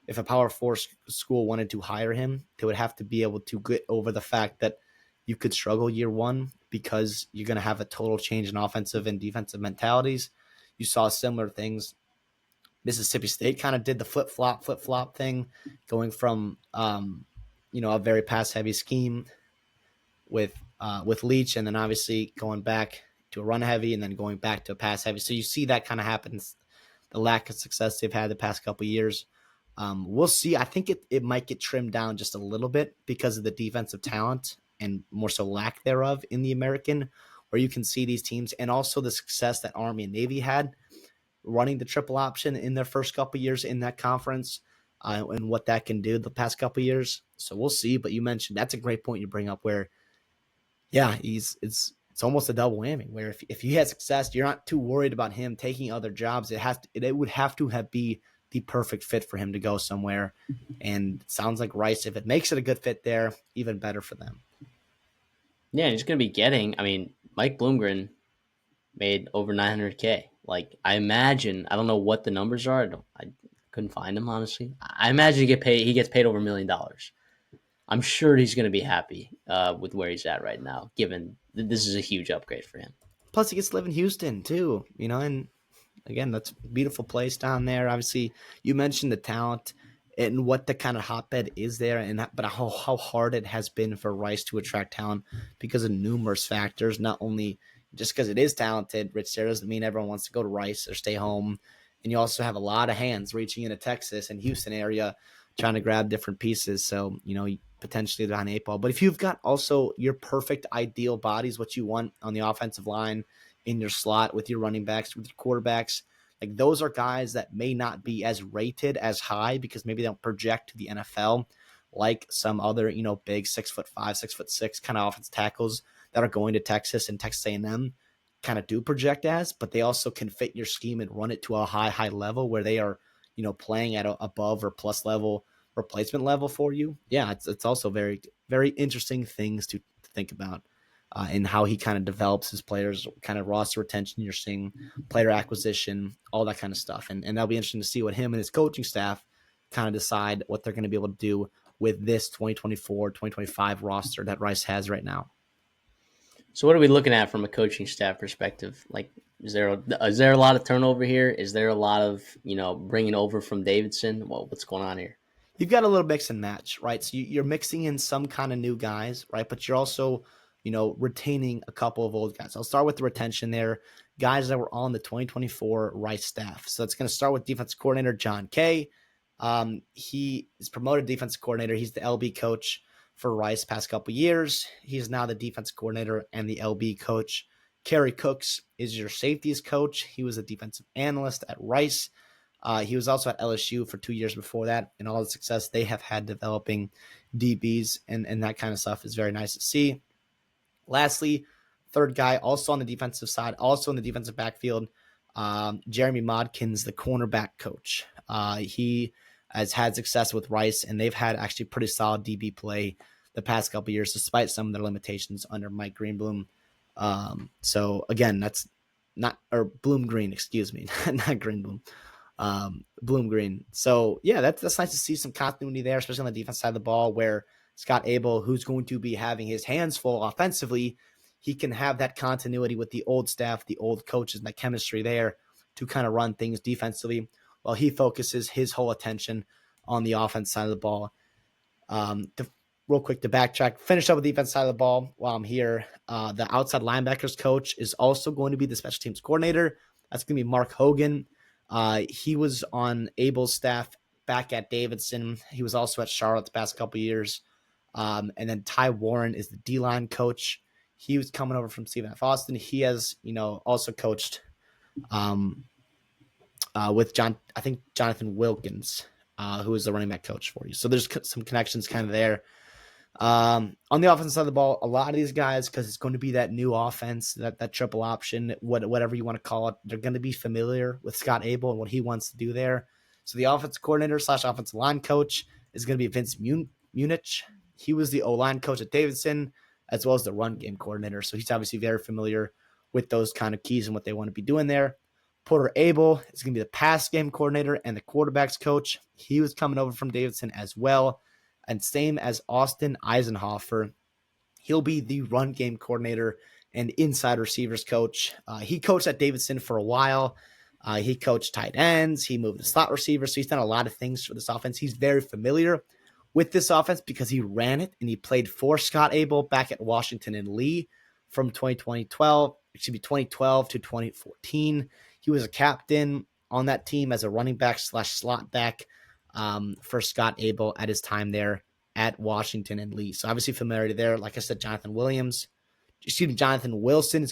if a Power 4 school wanted to hire him, they would have to be able to get over the fact that you could struggle year one because you're going to have a total change in offensive and defensive mentalities. You saw similar things. Mississippi State kind of did the flip flop thing, going from a very pass heavy scheme with Leach, and then obviously going back to a run heavy, and then going back to a pass heavy. So you see that kind of happens. The lack of success they've had the past couple of years. We'll see. I think it might get trimmed down just a little bit because of the defensive talent and more so lack thereof in the American, where you can see these teams and also the success that Army and Navy had running the triple option in their first couple years in that conference, and what that can do the past couple years. So we'll see. But you mentioned that's a great point you bring up where, yeah, it's almost a double whammy where if he has success, you're not too worried about him taking other jobs. It would have to be the perfect fit for him to go somewhere. And it sounds like Rice, if it makes it a good fit there, even better for them. Yeah, he's going to be getting. I mean, Mike Bloomgren made over 900K. Like I imagine, I don't know what the numbers are. I couldn't find them honestly. I imagine he gets paid over $1 million. I'm sure he's going to be happy with where he's at right now, given this is a huge upgrade for him. Plus, he gets to live in Houston too, and again, that's a beautiful place down there. Obviously, you mentioned the talent and what the kind of hotbed is there, but how hard it has been for Rice to attract talent because of numerous factors. Not only just because it is talented, Rich, there doesn't mean everyone wants to go to Rice or stay home. And you also have a lot of hands reaching into Texas and Houston area trying to grab different pieces. So, potentially they're on 8 ball. But if you've got also your perfect ideal bodies, what you want on the offensive line, in your slot with your running backs, with your quarterbacks, like those are guys that may not be as rated as high because maybe they don't project to the NFL like some other, big 6'5", 6'6" kind of offensive tackles that are going to Texas and Texas A&M kind of do project as, but they also can fit your scheme and run it to a high level where they are, playing at a above or plus level replacement level for you. Yeah, it's also very, very interesting things to think about. And how he kind of develops his players, kind of roster retention, you're seeing player acquisition, all that kind of stuff. And that'll be interesting to see what him and his coaching staff kind of decide what they're going to be able to do with this 2024, 2025 roster that Rice has right now. So, what are we looking at from a coaching staff perspective? Like, is there a lot of turnover here? Is there a lot of bringing over from Davidson? Well, what's going on here? You've got a little mix and match, right? So you're mixing in some kind of new guys, right? But you're also, retaining a couple of old guys. I'll start with the retention there. Guys that were on the 2024 Rice staff. So it's going to start with defensive coordinator John Kay. He is promoted defensive coordinator. He's the LB coach for Rice past couple years. He's now the defensive coordinator and the LB coach. Kerry Cooks is your safeties coach. He was a defensive analyst at Rice. He was also at LSU for 2 years before that, and all the success they have had developing DBs and that kind of stuff is very nice to see. Lastly, third guy, also on the defensive side, also in the defensive backfield, Jeremy Modkins, the cornerback coach. He has had success with Rice, and they've had actually pretty solid DB play the past couple of years, despite some of their limitations under Mike Greenbloom. So again, that's Bloom Green, excuse me, not Greenbloom. Bloom Green. So yeah, that's nice to see some continuity there, especially on the defense side of the ball where Scott Abel, who's going to be having his hands full offensively, he can have that continuity with the old staff, the old coaches, and that chemistry there to kind of run things defensively while he focuses his whole attention on the offense side of the ball. Real quick to backtrack, finish up with the defense side of the ball while I'm here. The outside linebackers coach is also going to be the special teams coordinator. That's going to be Mark Hogan. He was on Abel's staff back at Davidson. He was also at Charlotte the past couple of years. And then Ty Warren is the D-line coach. He was coming over from Stephen F. Austin. He has, also coached with Jonathan Wilkins, who is the running back coach for you. So there's some connections kind of there. On the offensive side of the ball, a lot of these guys, because it's going to be that new offense, that triple option, whatever you want to call it, they're going to be familiar with Scott Abel and what he wants to do there. So the offensive coordinator / offensive line coach is going to be Vince Munich. He was the O-line coach at Davidson, as well as the run game coordinator. So he's obviously very familiar with those kind of keys and what they want to be doing there. Porter Abel is going to be the pass game coordinator and the quarterbacks coach. He was coming over from Davidson as well. And same as Austin Eisenhofer, he'll be the run game coordinator and inside receivers coach. He coached at Davidson for a while. He coached tight ends. He moved the slot receiver. So he's done a lot of things for this offense. He's very familiar with this offense because he ran it and he played for Scott Abel back at Washington and Lee from 2012 to 2014. He was a captain on that team as a running back / slot back. for Scott Abel at his time there at Washington and Lee. So obviously familiarity there. Like I said, Jonathan Wilson is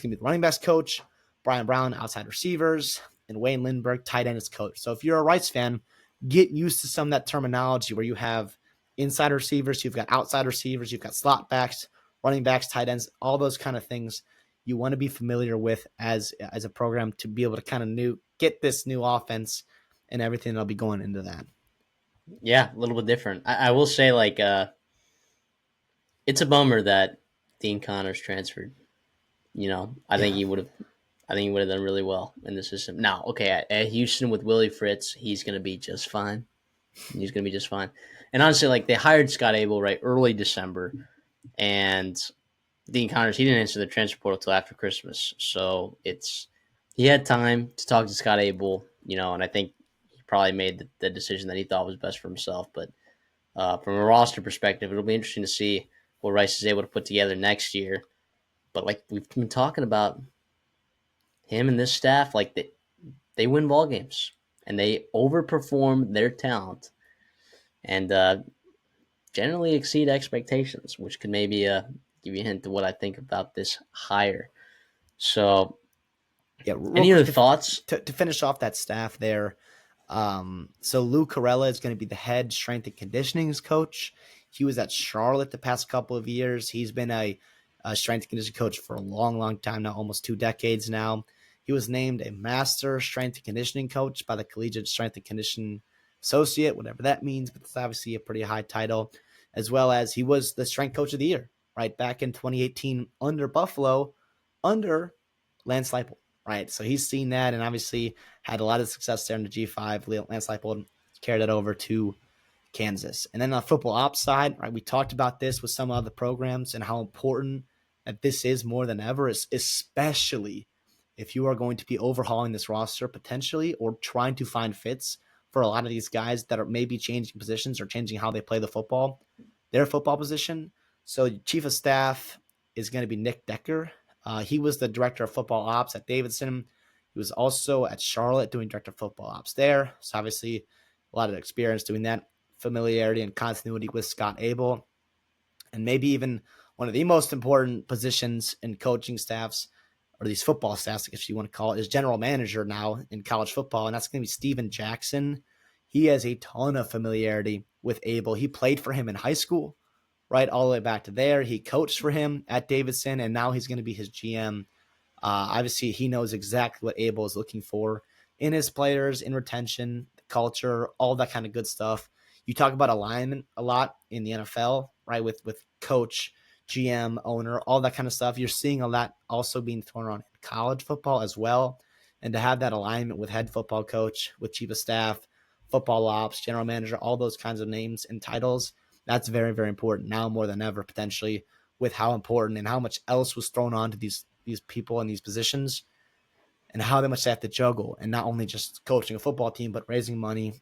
going to be the running backs coach. Brian Brown, outside receivers, and Wayne Lindbergh, tight end as coach. So if you're a Rice fan, get used to some of that terminology where you have inside receivers, you've got outside receivers, you've got slot backs, running backs, tight ends, all those kind of things you want to be familiar with as a program to be able to kind of get this new offense and everything that'll be going into that. Yeah, a little bit different. I will say, like, it's a bummer that Dean Connors transferred. I think Yeah. he would have. I think he would have done really well in the system. Now, okay, at Houston with Willie Fritz, he's going to be just fine. He's going to be just fine. And honestly, like, they hired Scott Abel right early December, and Dean Connors, he didn't answer the transfer portal till after Christmas, so he had time to talk to Scott Abel, and I think he probably made the decision that he thought was best for himself. But from a roster perspective, it'll be interesting to see what Rice is able to put together next year. But like we've been talking about, him and this staff, like they win ball games and they overperform their talent and generally exceed expectations, which could maybe give you a hint to what I think about this hire. So, Yeah, real any quick other thoughts? to finish off that staff there. So Lou Carella is going to be the head strength and conditioning coach. He was at Charlotte the past couple of years. He's been a strength and conditioning coach for a long, long time now, almost 2 decades now. He was named a master strength and conditioning coach by the Collegiate Strength and Conditioning Associate, whatever that means, but it's obviously a pretty high title, as well as he was the strength coach of the year, right, back in 2018 under Buffalo, under Lance Leipold, right? So he's seen that and obviously had a lot of success there in the G5. Lance Leipold carried it over to Kansas. And then on the football ops side, right, we talked about this with some other programs and how important that this is more than ever, especially if you are going to be overhauling this roster potentially or trying to find fits for a lot of these guys that are maybe changing positions or changing how they play the football, their football position. So chief of staff is going to be Nick Decker. He was the director of football ops at Davidson. He was also at Charlotte doing director of football ops there. So obviously a lot of experience doing that, familiarity and continuity with Scott Abel. And maybe even one of the most important positions in coaching staffs, or these football staffs, if you want to call it, is general manager now in college football. And that's going to be Steven Jackson. He has a ton of familiarity with Abel. He played for him in high school, right, all the way back to there. He coached for him at Davidson, and now he's going to be his GM. Obviously, he knows exactly what Abel is looking for in his players, in retention, culture, all that kind of good stuff. You talk about alignment a lot in the NFL, right? With coach, GM, owner, all that kind of stuff. You're seeing a lot also being thrown around in college football as well. And to have that alignment with head football coach, with chief of staff, football ops, general manager, all those kinds of names and titles, that's very, very important now more than ever, potentially, with how important and how much else was thrown onto these people in these positions and how much they have to juggle, and not only just coaching a football team, but raising money,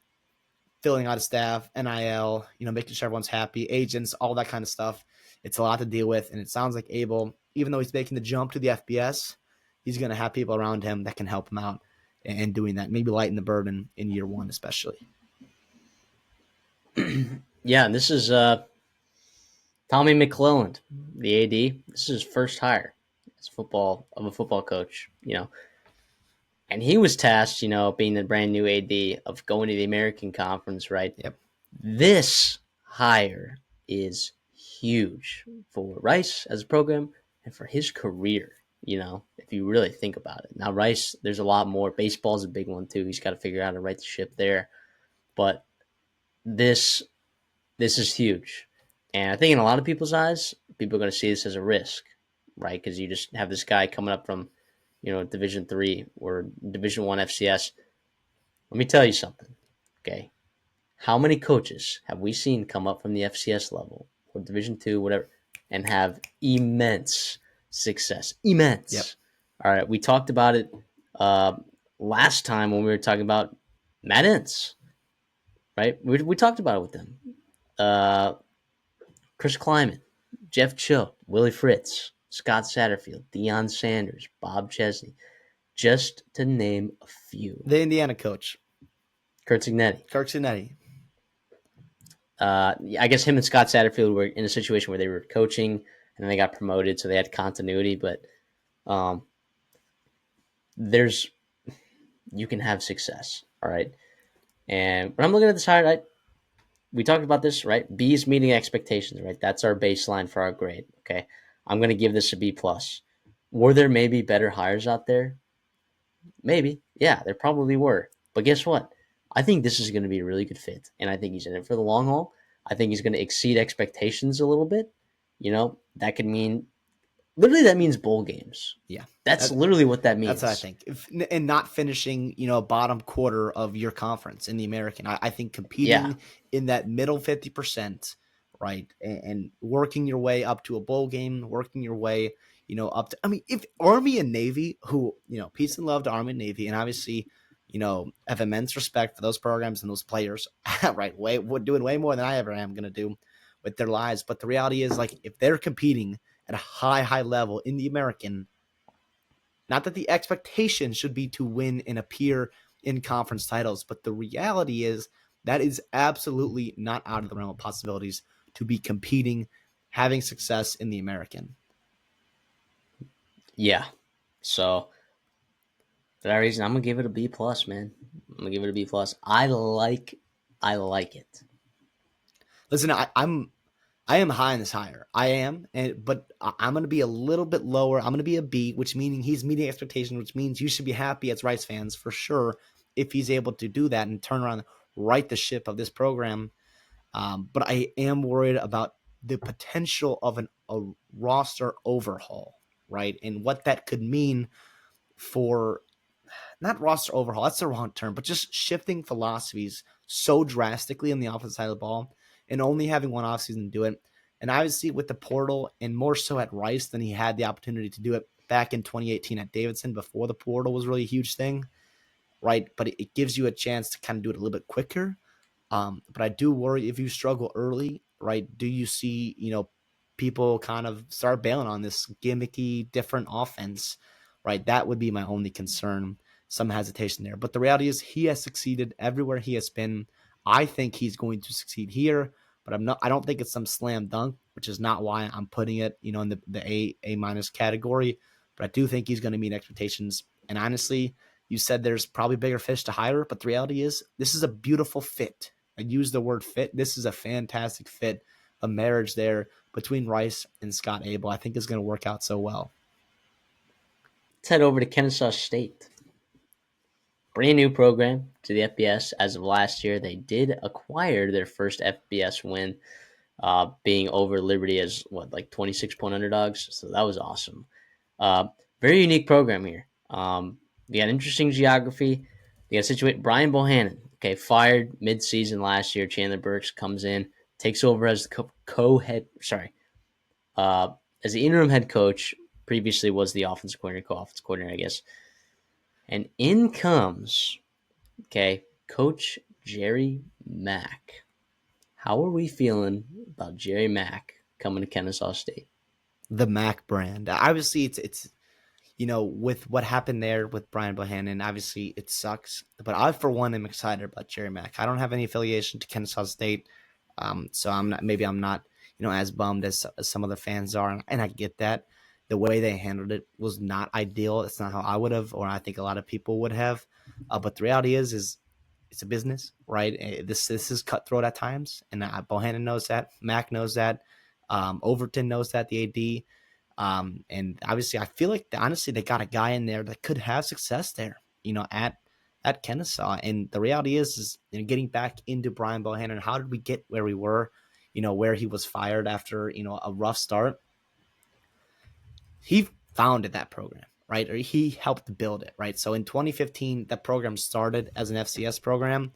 filling out a staff, NIL, making sure everyone's happy, agents, all that kind of stuff. It's a lot to deal with. And it sounds like Abel, even though he's making the jump to the FBS, he's going to have people around him that can help him out and doing that, maybe lighten the burden in year one, especially. Yeah, and this is Tommy McClelland, the AD. This is his first hire as a football coach. And he was tasked, being the brand new AD of going to the American Conference, right? Yep. This hire is huge for Rice as a program and for his career, if you really think about it. Now, Rice, there's a lot more. Baseball's a big one, too. He's got to figure out how to right the ship there. But this is huge. And I think in a lot of people's eyes, people are going to see this as a risk, right? Because you just have this guy coming up from, Division 3 or Division 1 FCS. Let me tell you something, okay? How many coaches have we seen come up from the FCS level or Division 2, whatever, and have immense success? Immense. Yep. All right, we talked about it last time when we were talking about Matt Ince, right? We talked about it with them. Chris Kleiman, Jeff Choate, Willie Fritz, Scott Satterfield, Deion Sanders, Bob Chesney, just to name a few. The Indiana coach, Kurt Signetti. Kirk Cinetti. I guess him and Scott Satterfield were in a situation where they were coaching and then they got promoted, so they had continuity. But um, there's you can have success, all right. And when I'm looking at this hire, we talked about this, right? B's meeting expectations, right? That's our baseline for our grade. Okay, I'm going to give this a B plus. Were there maybe better hires out there? Maybe, yeah, there probably were. But guess what? I think this is going to be a really good fit, and I think he's in it for the long haul. I think he's going to exceed expectations a little bit. That could mean literally that means bowl games. Yeah, That's that, literally what that that's what I means. think. And not finishing, bottom quarter of your conference in the American. I think Yeah, competing in that middle 50%, right, and working your way up to a bowl game, working your way, up to. I mean, if Army and Navy, who peace and love to Army and Navy, and obviously, have immense respect for those programs and those players, right? Doing way more than I ever am going to do with their lives. But the reality is, like, if they're competing at a high level in the American, not that the expectation should be to win and appear in conference titles, but the reality is that is absolutely not out of the realm of possibilities to be competing, having success in the American. yeah. So for that reason, I'm gonna give it a B plus, man. I'm gonna give it a B plus. I like it. Listen, I am high in this hire. I am, but I'm going to be a little bit lower. I'm going to be a B, which meaning he's meeting expectations, which means you should be happy as Rice fans for sure if he's able to do that and turn around, right the ship of this program. But I am worried about the potential of a roster overhaul, right? And what that could mean for not roster overhaul, that's the wrong term, but just shifting philosophies so drastically on the offensive side of the ball and only having one offseason to do it. And obviously with the portal and more so at Rice than he had the opportunity to do it back in 2018 at Davidson before the portal was really a huge thing, right? But it gives you a chance to kind of do it a little bit quicker. But I do worry if you struggle early, right? Do you see, people kind of start bailing on this gimmicky, different offense, right? That would be my only concern. Some hesitation there. But the reality is he has succeeded everywhere he has been. I think he's going to succeed here, but I don't think it's some slam dunk, which is not why I'm putting it, in the A minus category. But I do think he's going to meet expectations. And honestly, you said there's probably bigger fish to hire, but the reality is this is a beautiful fit. I use the word fit. This is a fantastic fit, a marriage there between Rice and Scott Abel. I think is going to work out so well. Let's head over to Kennesaw State. Brand new program to the FBS as of last year. They did acquire their first FBS win, being over Liberty as what, like 26-point underdogs. So that was awesome. Uh, Very unique program here. They got interesting geography. They got situate Brian Bohannon. Okay, fired mid-season last year. Chandler Burks comes in, takes over as the co-head. Sorry, uh, as the interim head coach. Previously was the offensive coordinator, co-offensive coordinator, I guess. And in comes, okay, Coach Jerry Mack. How are we feeling about Jerry Mack coming to Kennesaw State? The Mac brand. Obviously, it's with what happened there with Brian Bohannon, obviously it sucks. But I, for one, am excited about Jerry Mack. I don't have any affiliation to Kennesaw State, so I'm not, as bummed as some other fans are, and I get that. The way they handled it was not ideal. It's not how I would have, or I think a lot of people would have. But the reality is it's a business, right? This is cutthroat at times, and Bohannon knows that. Mack knows that. Overton knows that. The AD. And obviously, I feel like honestly they got a guy in there that could have success there, at Kennesaw. And the reality is getting back into Brian Bohannon. How did we get where we were? Where he was fired after a rough start. He founded that program, right? Or he helped build it, right? So in 2015, that program started as an FCS program,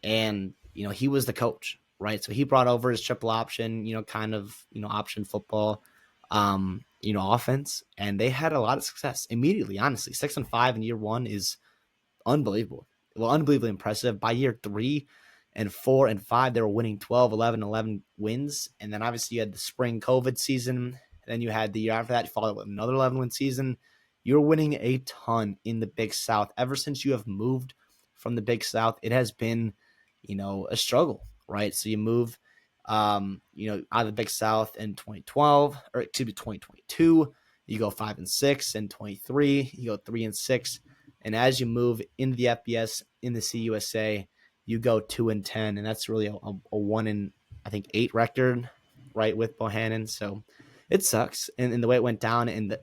and he was the coach, right? So he brought over his triple option, kind of option football, offense, and they had a lot of success immediately. Honestly, 6-5 in year one is unbelievable. Well, unbelievably impressive. By year 3 and 4 and 5, they were winning 12, 11, 11 wins, and then obviously you had the spring COVID season. And then you had the year after that, you followed with another 11-win season. You're winning a ton in the Big South. Ever since you have moved from the Big South, it has been, a struggle, right? So you move Out of the Big South in 2012, or excuse me, 2022. You go 5-6 in 23. You go 3-6, and as you move into the FBS in the CUSA, you go 2-10, and that's really a 1-8 record, right, with Bohannon. So it sucks, and the way it went down, and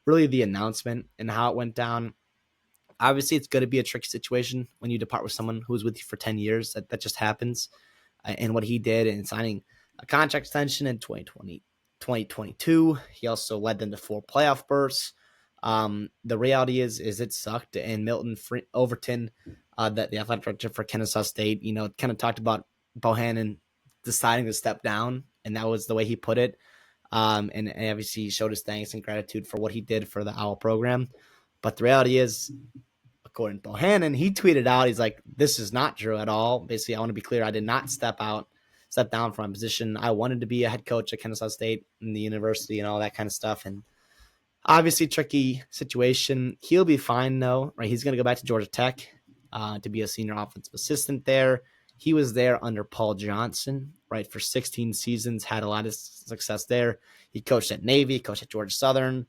really the announcement and how it went down. Obviously, it's going to be a tricky situation when you depart with someone who was with you for 10 years. That just happens. And what he did in signing a contract extension in 2022, he also led them to 4 playoff berths. The reality is it sucked. And Milton Overton, the athletic director for Kennesaw State, kind of talked about Bohannon deciding to step down, and that was the way he put it. And obviously he showed his thanks and gratitude for what he did for the OWL program. But the reality is, according to Bohannon, he tweeted out, he's like, "This is not true at all. Basically, I want to be clear. I did not step down from my position. I wanted to be a head coach at Kennesaw State and the university and all that kind of stuff." And obviously, tricky situation. He'll be fine though, right? He's going to go back to Georgia Tech to be a senior offensive assistant there. He was there under Paul Johnson, right, for 16 seasons, had a lot of success there. He coached at Navy, coached at Georgia Southern.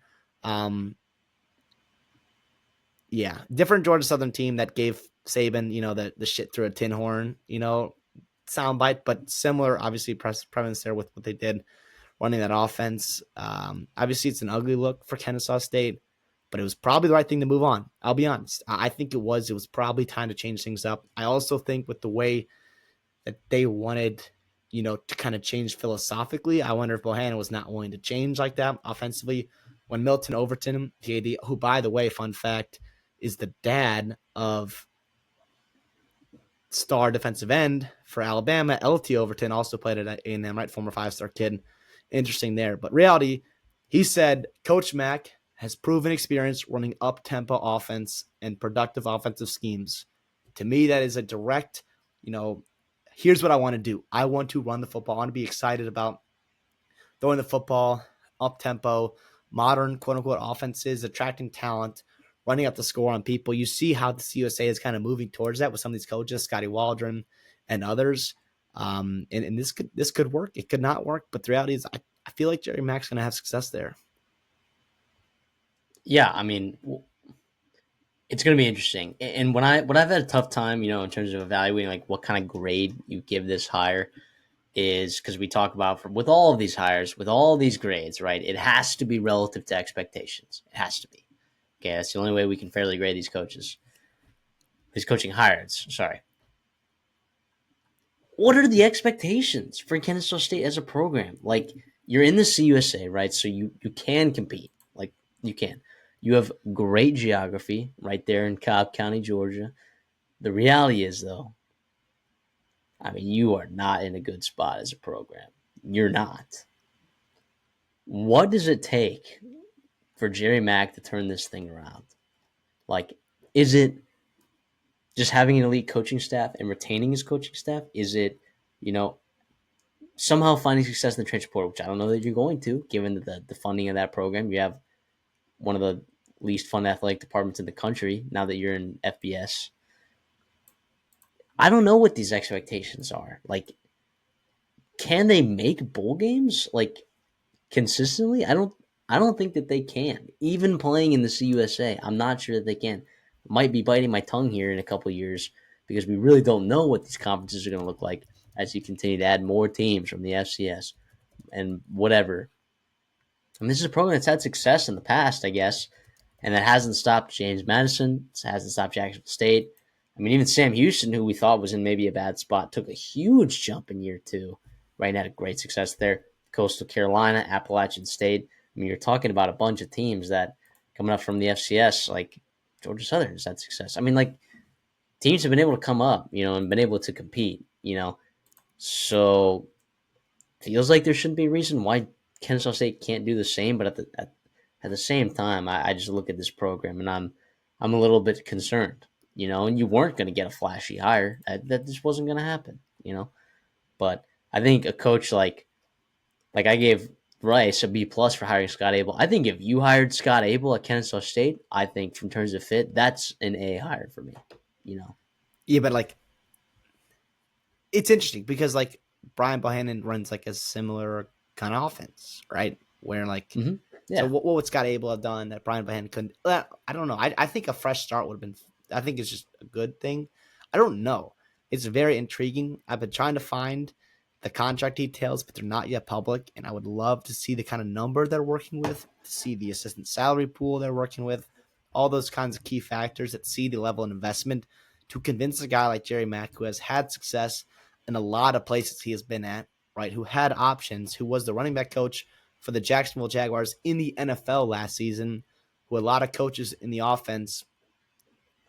Yeah, different Georgia Southern team that gave Saban, the shit through a tin horn, soundbite, but similar, obviously, prevalence there with what they did running that offense. Obviously, it's an ugly look for Kennesaw State, but it was probably the right thing to move on. I'll be honest. I think it was. It was probably time to change things up. I also think with the way that they wanted, to kind of change philosophically, I wonder if Bohannon was not willing to change like that offensively. When Milton Overton, who, by the way, fun fact, is the dad of star defensive end for Alabama, LT Overton, also played at A&M, right? Former 5-star kid. Interesting there. But reality, he said, Coach Mack has proven experience running up-tempo offense and productive offensive schemes. To me, that is a direct, here's what I want to do. I want to run the football. I want to be excited about throwing the football up-tempo, modern, quote-unquote, offenses, attracting talent, running up the score on people. You see how the CUSA is kind of moving towards that with some of these coaches, Scotty Waldron and others. And this could work. It could not work. But the reality is I feel like Jerry Mack's going to have success there. Yeah, I mean, it's going to be interesting. And when I've had a tough time, in terms of evaluating like what kind of grade you give this hire, is because we talk about with all of these hires, with all these grades, right? It has to be relative to expectations. It has to be. Okay, that's the only way we can fairly grade these coaches, these coaching hires. Sorry. What are the expectations for Kennesaw State as a program? Like, you're in the CUSA, right? So you can compete. Like, you can. You have great geography right there in Cobb County, Georgia. The reality is, though, I mean, you are not in a good spot as a program. You're not. What does it take for Jerry Mack to turn this thing around? Like, is it just having an elite coaching staff and retaining his coaching staff? Is it, you know, somehow finding success in the transfer portal, which I don't know that you're going to, given the funding of that program? You have one of the least fun athletic departments in the country now that you're in FBS. I don't know what these expectations are. Like, can they make bowl games like consistently? I don't think that they can. Even playing in the CUSA, I'm not sure that they can. Might be biting my tongue here in a couple of years because we really don't know what these conferences are going to look like as you continue to add more teams from the FCS and whatever. And this is a program that's had success in the past, I guess, and that hasn't stopped James Madison. It hasn't stopped Jacksonville State. I mean, even Sam Houston, who we thought was in maybe a bad spot, took a huge jump in year two. Right, had a great success there. Coastal Carolina, Appalachian State. I mean, you're talking about a bunch of teams that coming up from the FCS, like Georgia Southern has had success. I mean, like teams have been able to come up, and been able to compete. So feels like there shouldn't be a reason why Kennesaw State can't do the same. But at the same time, I just look at this program and I'm a little bit concerned. And you weren't going to get a flashy hire. That just wasn't going to happen. But I think a coach like I gave Rice a B+ for hiring Scott Abel. I think if you hired Scott Abel at Kennesaw State, I think from terms of fit, that's an A hire for me. Yeah, but like, it's interesting because like Brian Bohannon runs like a similar kind of offense, right? Where like, Hmm. so Yeah. what would Scott Abel have done that Brian Bohannon couldn't? I don't know. I think a fresh start would have been. I think it's just a good thing. I don't know. It's very intriguing. I've been trying to find the contract details, but they're not yet public. And I would love to see the kind of number they're working with, to see the assistant salary pool they're working with, all those kinds of key factors that see the level of investment to convince a guy like Jerry Mack, who has had success in a lot of places he has been at, right? Who had options, who was the running back coach for the Jacksonville Jaguars in the NFL last season, who a lot of coaches in the offense,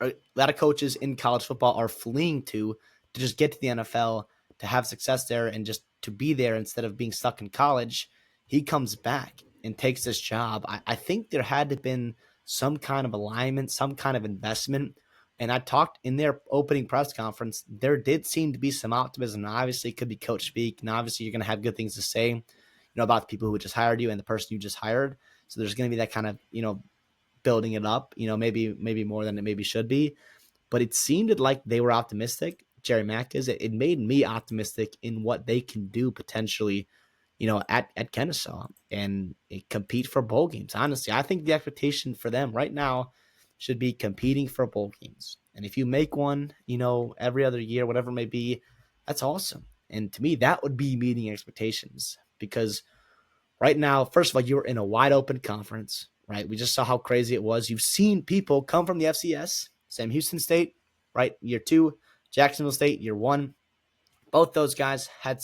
a lot of coaches in college football are fleeing to just get to the NFL, to have success there and just to be there instead of being stuck in college. He comes back and takes this job. I think there had to have been some kind of alignment, some kind of investment. And I talked in their opening press conference, there did seem to be some optimism. Now, obviously, it could be coach speak. And obviously, you're going to have good things to say, about the people who just hired you and the person you just hired. So there's going to be that kind of, building it up, maybe more than it maybe should be. But it seemed like they were optimistic. Jerry Mack is. It made me optimistic in what they can do potentially, at Kennesaw and compete for bowl games. Honestly, I think the expectation for them right now should be competing for bowl games. And if you make one, every other year, whatever it may be, that's awesome. And to me, that would be meeting expectations because right now, first of all, you're in a wide open conference, right? We just saw how crazy it was. You've seen people come from the FCS, Sam Houston State, right? Year two, Jacksonville State, year one. Both those guys had,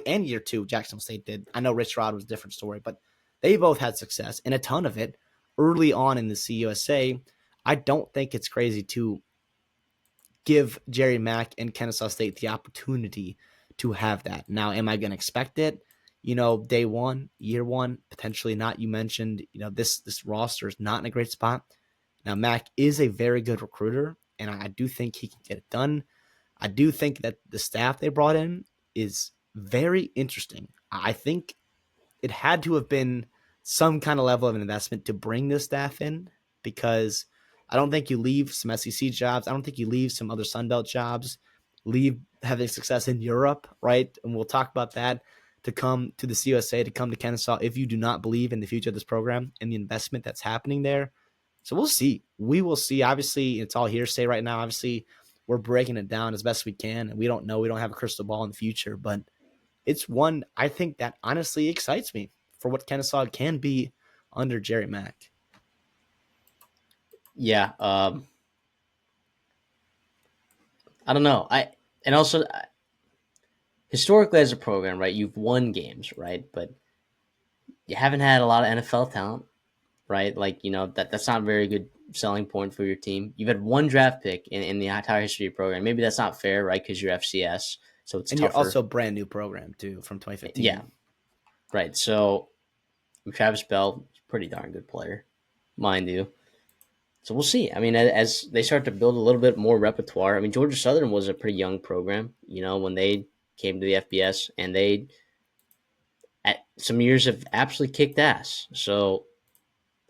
and year two, Jacksonville State did. I know Rich Rod was a different story, but they both had success and a ton of it early on in the CUSA. I don't think it's crazy to give Jerry Mack and Kennesaw State the opportunity to have that. Now, am I going to expect it? Day one, year one, potentially not. You mentioned, this roster is not in a great spot. Now, Mack is a very good recruiter, and I do think he can get it done. I do think that the staff they brought in is very interesting. I think it had to have been some kind of level of an investment to bring this staff in because I don't think you leave some SEC jobs. I don't think you leave some other Sunbelt jobs, leave having success in Europe, right? And we'll talk about that to come to the CUSA, to come to Kennesaw if you do not believe in the future of this program and the investment that's happening there. So we'll see. We will see. Obviously, it's all hearsay right now. Obviously, we're breaking it down as best we can, and we don't know. We don't have a crystal ball in the future, but it's one I think that honestly excites me for what Kennesaw can be under Jerry Mack. Yeah. I don't know. And also historically as a program, right? You've won games, right? But you haven't had a lot of NFL talent, right? Like that's not a very good selling point for your team. You've had one draft pick in the entire history of the program. Maybe that's not fair, right? Because you're FCS, so it's And you're tougher. also a brand new program too from Yeah, 2015. right. So Travis Bell, pretty darn good player, mind you. So we'll see. I mean, as they start to build a little bit more repertoire. I mean, Georgia Southern was a pretty young program, when they came to the FBS, and they at some years have absolutely kicked ass. So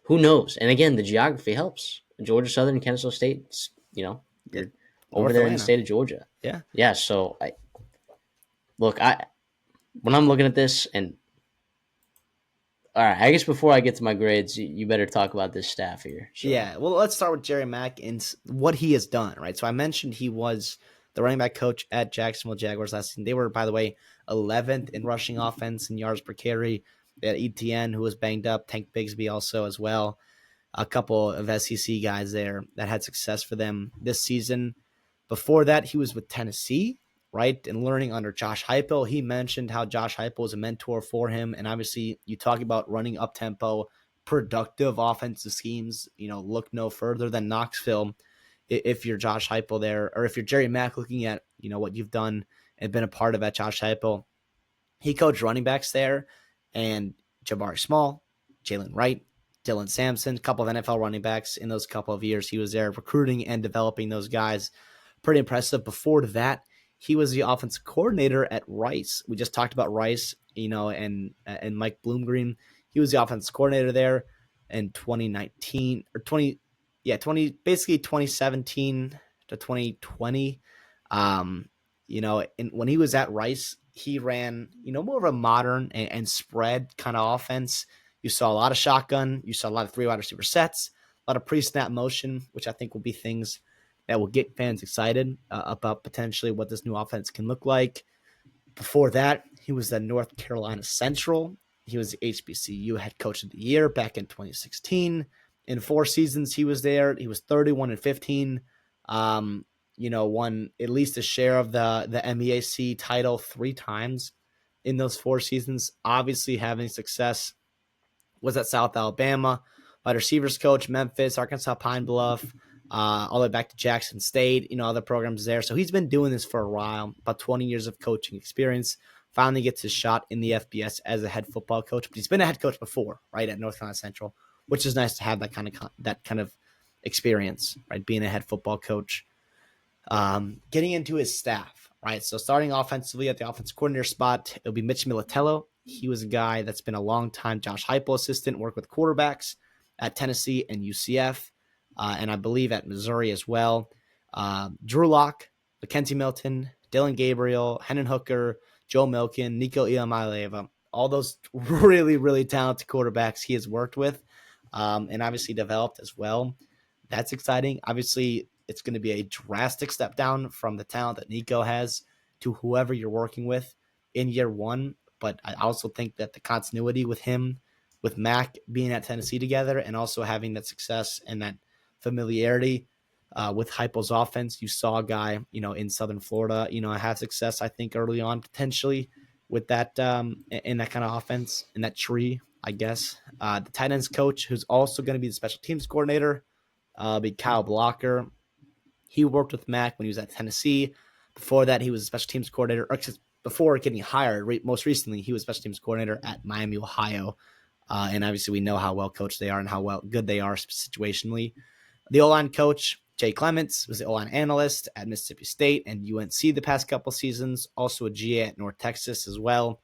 who knows? And again, the geography helps. Georgia Southern, Kennesaw State, Yeah. you're over North there in the Atlanta. state of Georgia. Yeah. Yeah. So I when I'm looking at this, and all right, I guess before I get to my grades, you better talk about this staff here. So Yeah. Well, let's start with Jerry Mack and what he has done, right? So I mentioned he was the running back coach at Jacksonville Jaguars last season. They were, by the way, 11th in rushing offense and yards per carry. They had ETN, who was banged up, Tank Bigsby also as well. A couple of SEC guys there that had success for them this season. Before that, he was with Tennessee, right? And learning under Josh Heupel. He mentioned how Josh Heupel was a mentor for him. And obviously, you talk about running up tempo, productive offensive schemes, look no further than Knoxville if you're Josh Heupel there, or if you're Jerry Mack looking at, what you've done and been a part of at Josh Heupel. He coached running backs there, and Jabari Small, Jalen Wright, Dylan Sampson, a couple of NFL running backs in those couple of years. He was there recruiting and developing those guys. Pretty impressive. Before that, he was the offensive coordinator at Rice. We just talked about Rice, and Mike Bloomgreen. He was the offensive coordinator there in 2019 or 20, yeah, basically 2017 to 2020. And when he was at Rice, he ran, more of a modern and spread kind of offense. You saw a lot of shotgun. You saw a lot of three wide receiver sets, a lot of pre-snap motion, which I think will be things that will get fans excited about potentially what this new offense can look like. Before that, he was the North Carolina Central. He was the HBCU head coach of the year back in 2016. In 4 seasons he was there, he was 31-15. Won at least a share of the MEAC title 3 times in those 4 seasons. Obviously, having success was at South Alabama, wide receivers coach, Memphis, Arkansas Pine Bluff, all the way back to Jackson State, other programs there. So he's been doing this for a while, about 20 years of coaching experience. Finally gets his shot in the FBS as a head football coach, but he's been a head coach before, right, at North Carolina Central, which is nice to have that kind of experience, right, being a head football coach. Getting into his staff, right? So starting offensively at the offensive coordinator spot, it'll be Mitch Militello. He was a guy that's been a long time Josh Heupel assistant, worked with quarterbacks at Tennessee and UCF, and I believe at Missouri as well. Drew Lock, Mackenzie Milton, Dylan Gabriel, Hendon Hooker, Joe Milken, Nico Iamaleava, all those really, really talented quarterbacks he has worked with and obviously developed as well. That's exciting. Obviously, it's going to be a drastic step down from the talent that Nico has to whoever you're working with in year one. But I also think that the continuity with him, with Mac being at Tennessee together, and also having that success and that familiarity with Heupel's offense, you saw a guy, in Southern Florida, have success, I think, early on potentially with that in that kind of offense, in that tree, I guess. The tight ends coach, who's also going to be the special teams coordinator, be Kyle Blocker. He worked with Mac when he was at Tennessee. Before that, he was a special teams coordinator. Before getting hired, most recently, he was special teams coordinator at Miami, Ohio. And obviously, we know how well coached they are and how good they are situationally. The O-line coach, Jay Clements, was the O-line analyst at Mississippi State and UNC the past couple seasons. Also a GA at North Texas as well.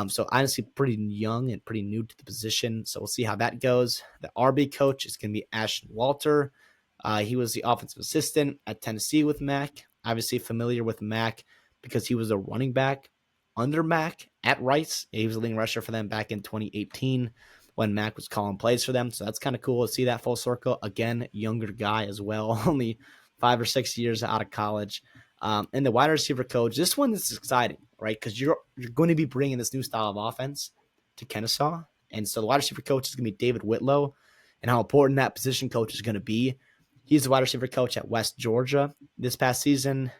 So honestly, pretty young and pretty new to the position. So we'll see how that goes. The RB coach is going to be Ashton Walter. He was the offensive assistant at Tennessee with Mac. Obviously familiar with Mac because he was a running back under Mac at Rice. He was a leading rusher for them back in 2018 when Mac was calling plays for them. So that's kind of cool to see that full circle. Again, younger guy as well, only 5 or 6 years out of college. And the wide receiver coach, this one is exciting, right? Because you're going to be bringing this new style of offense to Kennesaw. And so the wide receiver coach is going to be David Whitlow, and how important that position coach is going to be. He's the wide receiver coach at West Georgia this past season.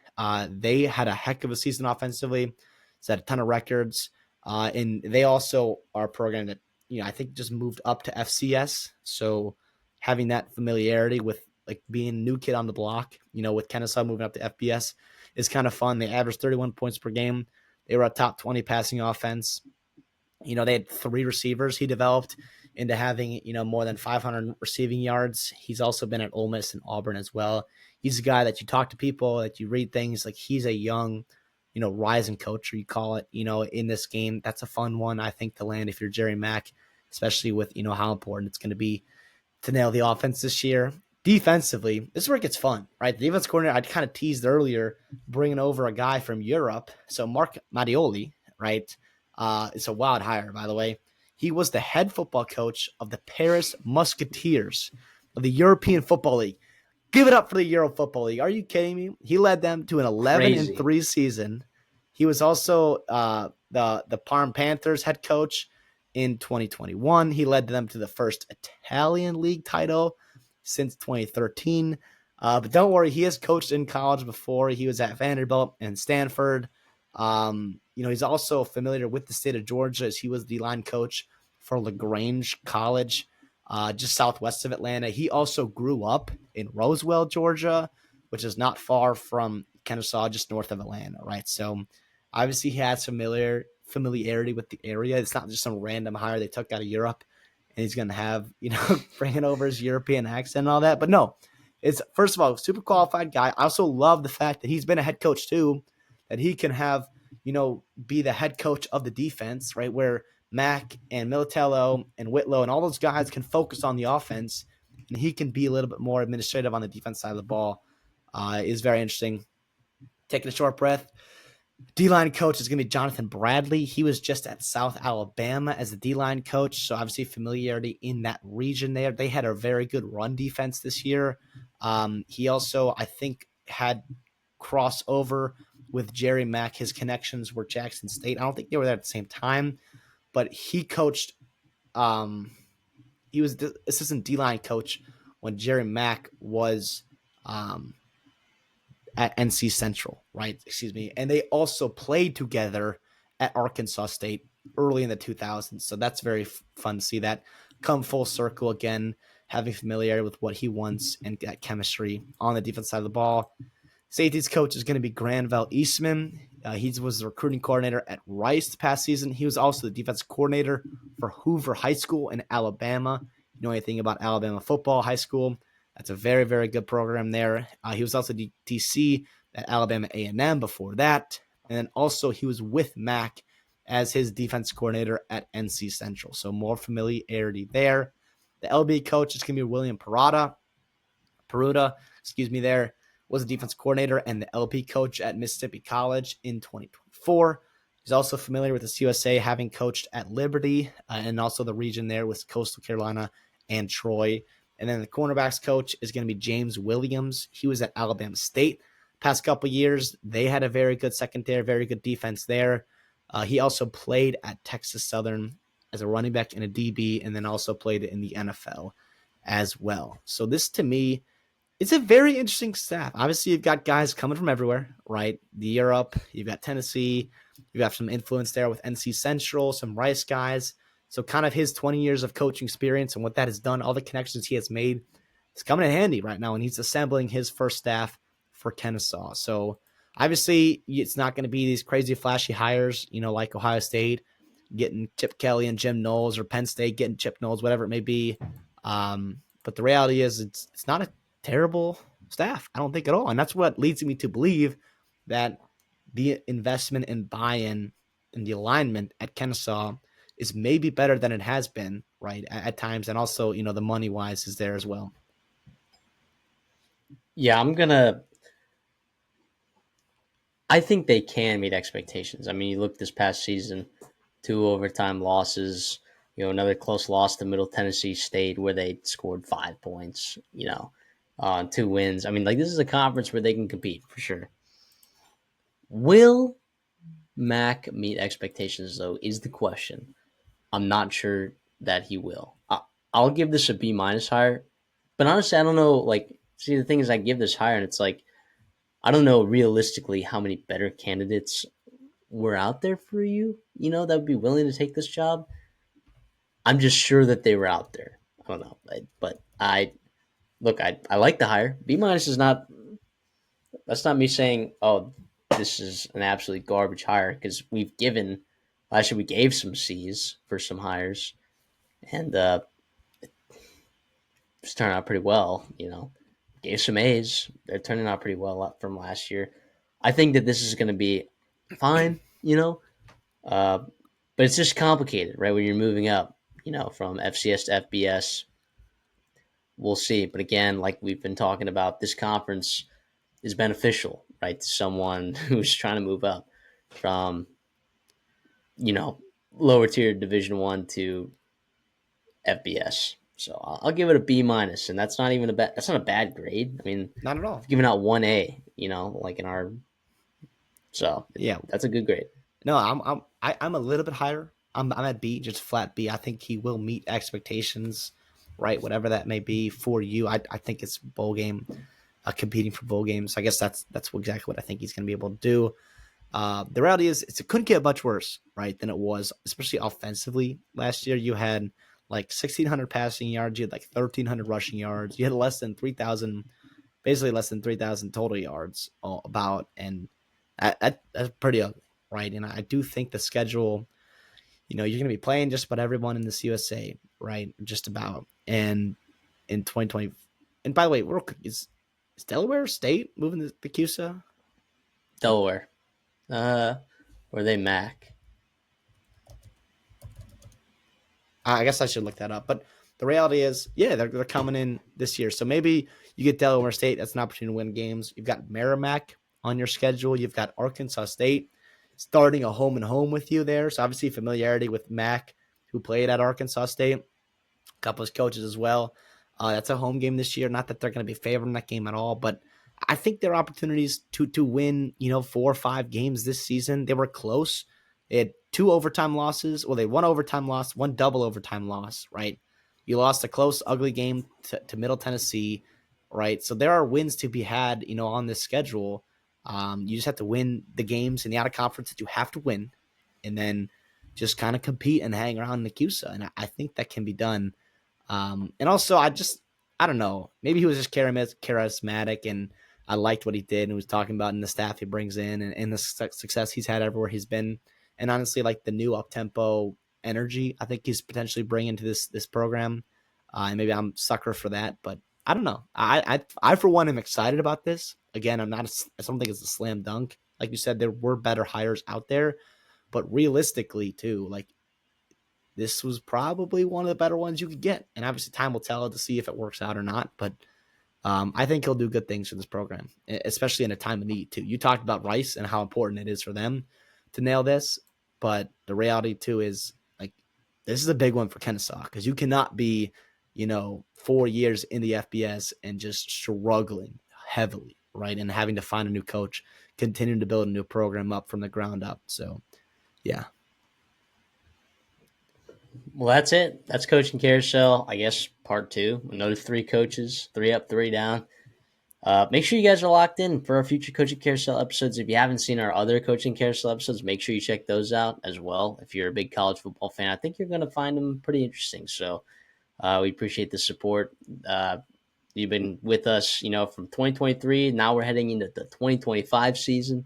They had a heck of a season offensively, set a ton of records. And they also are a program that, I think just moved up to FCS. So having that familiarity with like being a new kid on the block, with Kennesaw moving up to FBS is kind of fun. They averaged 31 points per game. They were a top 20 passing offense. They had 3 receivers he developed into having, more than 500 receiving yards. He's also been at Ole Miss and Auburn as well. He's a guy that you talk to people, that you read things, like he's a young, rising coach, or you call it, in this game. That's a fun one, I think, to land if you're Jerry Mack, especially with, how important it's going to be to nail the offense this year. Defensively, this is where it gets fun, right? The defense coordinator, I kind of teased earlier, bringing over a guy from Europe. So Mark Mattioli, right? It's a wild hire, by the way. He was the head football coach of the Paris Musketeers of the European Football League. Give it up for the Euro Football League. Are you kidding me? He led them to an 11-3 season. He was also the Parma Panthers head coach in 2021. He led them to the first Italian league title since 2013. But don't worry, he has coached in college before. He was at Vanderbilt and Stanford. He's also familiar with the state of Georgia, as he was the line coach for LaGrange College, just southwest of Atlanta. He also grew up in Roswell, Georgia, which is not far from Kennesaw, just north of Atlanta, right? So obviously he has familiarity with the area. It's not just some random hire they took out of Europe and he's going to have, bringing over his European accent and all that. But no, it's, first of all, a super qualified guy. I also love the fact that he's been a head coach too, that he can have, be the head coach of the defense, right? Where Mac and Militello and Whitlow and all those guys can focus on the offense, and he can be a little bit more administrative on the defense side of the ball. Is very interesting. Taking a short breath. D-line coach is going to be Jonathan Bradley. He was just at South Alabama as a D-line coach, so obviously familiarity in that region there. They had a very good run defense this year. He also, I think, had crossover with Jerry Mack. His connections were Jackson State. I don't think they were there at the same time, but he coached. He was the assistant D-line coach when Jerry Mack was um, at NC Central, right? Excuse me. And they also played together at Arkansas State early in the 2000s. So that's very fun to see that come full circle again, having familiarity with what he wants and that chemistry on the defense side of the ball. Safeties coach is going to be Granville Eastman. He was the recruiting coordinator at Rice the past season. He was also the defense coordinator for Hoover High School in Alabama. You know anything about Alabama football high school? That's a very, very good program there. He was also DC at Alabama A&M before that. And then also he was with Mac as his defense coordinator at NC Central. So more familiarity there. The LB coach is going to be William Peruta, there, was a defense coordinator and the LP coach at Mississippi College in 2024. He's also familiar with the CUSA, having coached at Liberty and also the region there with Coastal Carolina and Troy. And then the cornerbacks coach is going to be James Williams. He was at Alabama State past couple years. They had a very good secondary, very good defense there. He also played at Texas Southern as a running back and a DB, and then also played in the NFL as well. So this, to me, it's a very interesting staff. Obviously, you've got guys coming from everywhere, right? The Europe, you've got Tennessee, you've got some influence there with NC Central, some Rice guys. So kind of his 20 years of coaching experience and what that has done, all the connections he has made, it's coming in handy right now, and he's assembling his first staff for Kennesaw. So obviously, it's not going to be these crazy flashy hires, like Ohio State getting Chip Kelly and Jim Knowles, or Penn State getting Chip Knowles, whatever it may be. But the reality is it's not a terrible staff, I don't think at all. And that's what leads me to believe that the investment and buy-in and the alignment at Kennesaw is maybe better than it has been, right, at times. And also, the money-wise is there as well. Yeah, I think they can meet expectations. I mean, you look this past season, 2 overtime losses, another close loss to Middle Tennessee State where they scored 5 points, 2 wins. I mean, like, this is a conference where they can compete for sure. Will Mac meet expectations, though, is the question. I'm not sure that he will. I'll give this a B minus higher, but honestly, I don't know. Like, see, the thing is, I give this higher, and it's like, I don't know realistically how many better candidates were out there for you, that would be willing to take this job. I'm just sure that they were out there. I don't know, but I like the hire. B minus is not. That's not me saying, oh, this is an absolutely garbage hire, because we gave some C's for some hires, and it's turned out pretty well. Gave some A's. They're turning out pretty well from last year. I think that this is going to be fine. Uh, but it's just complicated, right? When you're moving up, from FCS to FBS. We'll see. But again, like we've been talking about, this conference is beneficial, right, to someone who's trying to move up from, lower tier Division 1 to FBS. So I'll give it a B minus, and that's not even that's not a bad grade. I mean, Not at all. I've given out 1A, like in our. So Yeah. that's a good grade. No, I'm a little bit higher. I'm at B, just flat B. I think he will meet expectations, right? Whatever that may be for you. I think it's bowl game, competing for bowl games. I guess that's exactly what I think he's going to be able to do. The reality is, it couldn't get much worse, right, than it was, especially offensively. Last year, you had like 1,600 passing yards. You had like 1,300 rushing yards. You had less than 3,000, basically less than 3,000 total yards about, and that's pretty ugly, right? And I do think the schedule, you're going to be playing just about everyone in this USA, right? Just about. And in 2020, and by the way, is Delaware State moving the CUSA? Delaware. Or they Mac. I guess I should look that up. But the reality is, yeah, they're coming in this year. So maybe you get Delaware State. That's an opportunity to win games. You've got Merrimack on your schedule. You've got Arkansas State. starting a home and home with you there. So obviously familiarity with Mac, who played at Arkansas State, a couple of coaches as well. That's a home game this year. Not that they're going to be favored in that game at all, but I think there are opportunities to win, 4 or 5 games this season. They were close. They had 2 overtime losses. Well, they had 1 overtime loss, 1 double overtime loss, right? You lost a close, ugly game to Middle Tennessee, right? So there are wins to be had, on this schedule. You just have to win the games in the out of conference that you have to win, and then just kind of compete and hang around Nakusa. And I think that can be done. And also, I don't know, maybe he was just charismatic, and I liked what he did and was talking about, and the staff he brings in, and the success he's had everywhere he's been. And honestly, like the new up tempo energy, I think he's potentially bringing to this program. And maybe I'm a sucker for that, but I don't know. I for one am excited about this. Again, I don't think it's a slam dunk. Like you said, there were better hires out there, but realistically too, like this was probably one of the better ones you could get. And obviously, time will tell to see if it works out or not. But I think he'll do good things for this program, especially in a time of need, too. You talked about Rice and how important it is for them to nail this. But the reality, too, is like this is a big one for Kennesaw because you cannot be, 4 years in the FBS and just struggling heavily, right? And having to find a new coach, continuing to build a new program up from the ground up. So, yeah. Well, that's it. That's coaching carousel. I guess part two. Another three coaches, three up, three down. Make sure you guys are locked in for our future coaching carousel episodes. If you haven't seen our other coaching carousel episodes, make sure you check those out as well. If you're a big college football fan, I think you're going to find them pretty interesting. So we appreciate the support. You've been with us, from 2023. Now we're heading into the 2025 season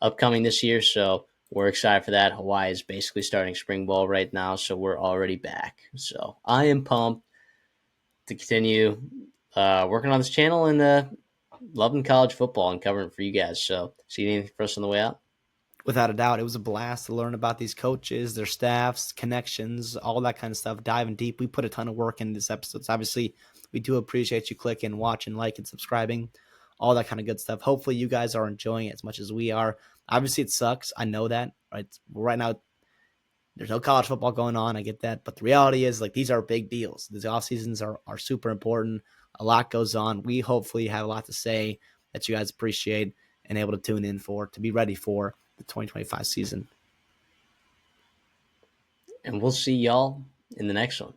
upcoming this year. So we're excited for that. Hawaii is basically starting spring ball right now, so we're already back. So I am pumped to continue working on this channel and loving college football and covering it for you guys. So see anything for us on the way out? Without a doubt, it was a blast to learn about these coaches, their staffs, connections, all that kind of stuff. Diving deep, we put a ton of work into this episode. So obviously, we do appreciate you clicking, watching, liking, subscribing, all that kind of good stuff. Hopefully, you guys are enjoying it as much as we are. Obviously, it sucks. I know that. Right now, there's no college football going on. I get that. But the reality is, like, these are big deals. These off seasons are super important. A lot goes on. We hopefully have a lot to say that you guys appreciate and able to tune in for, to be ready for the 2025 season. And we'll see y'all in the next one.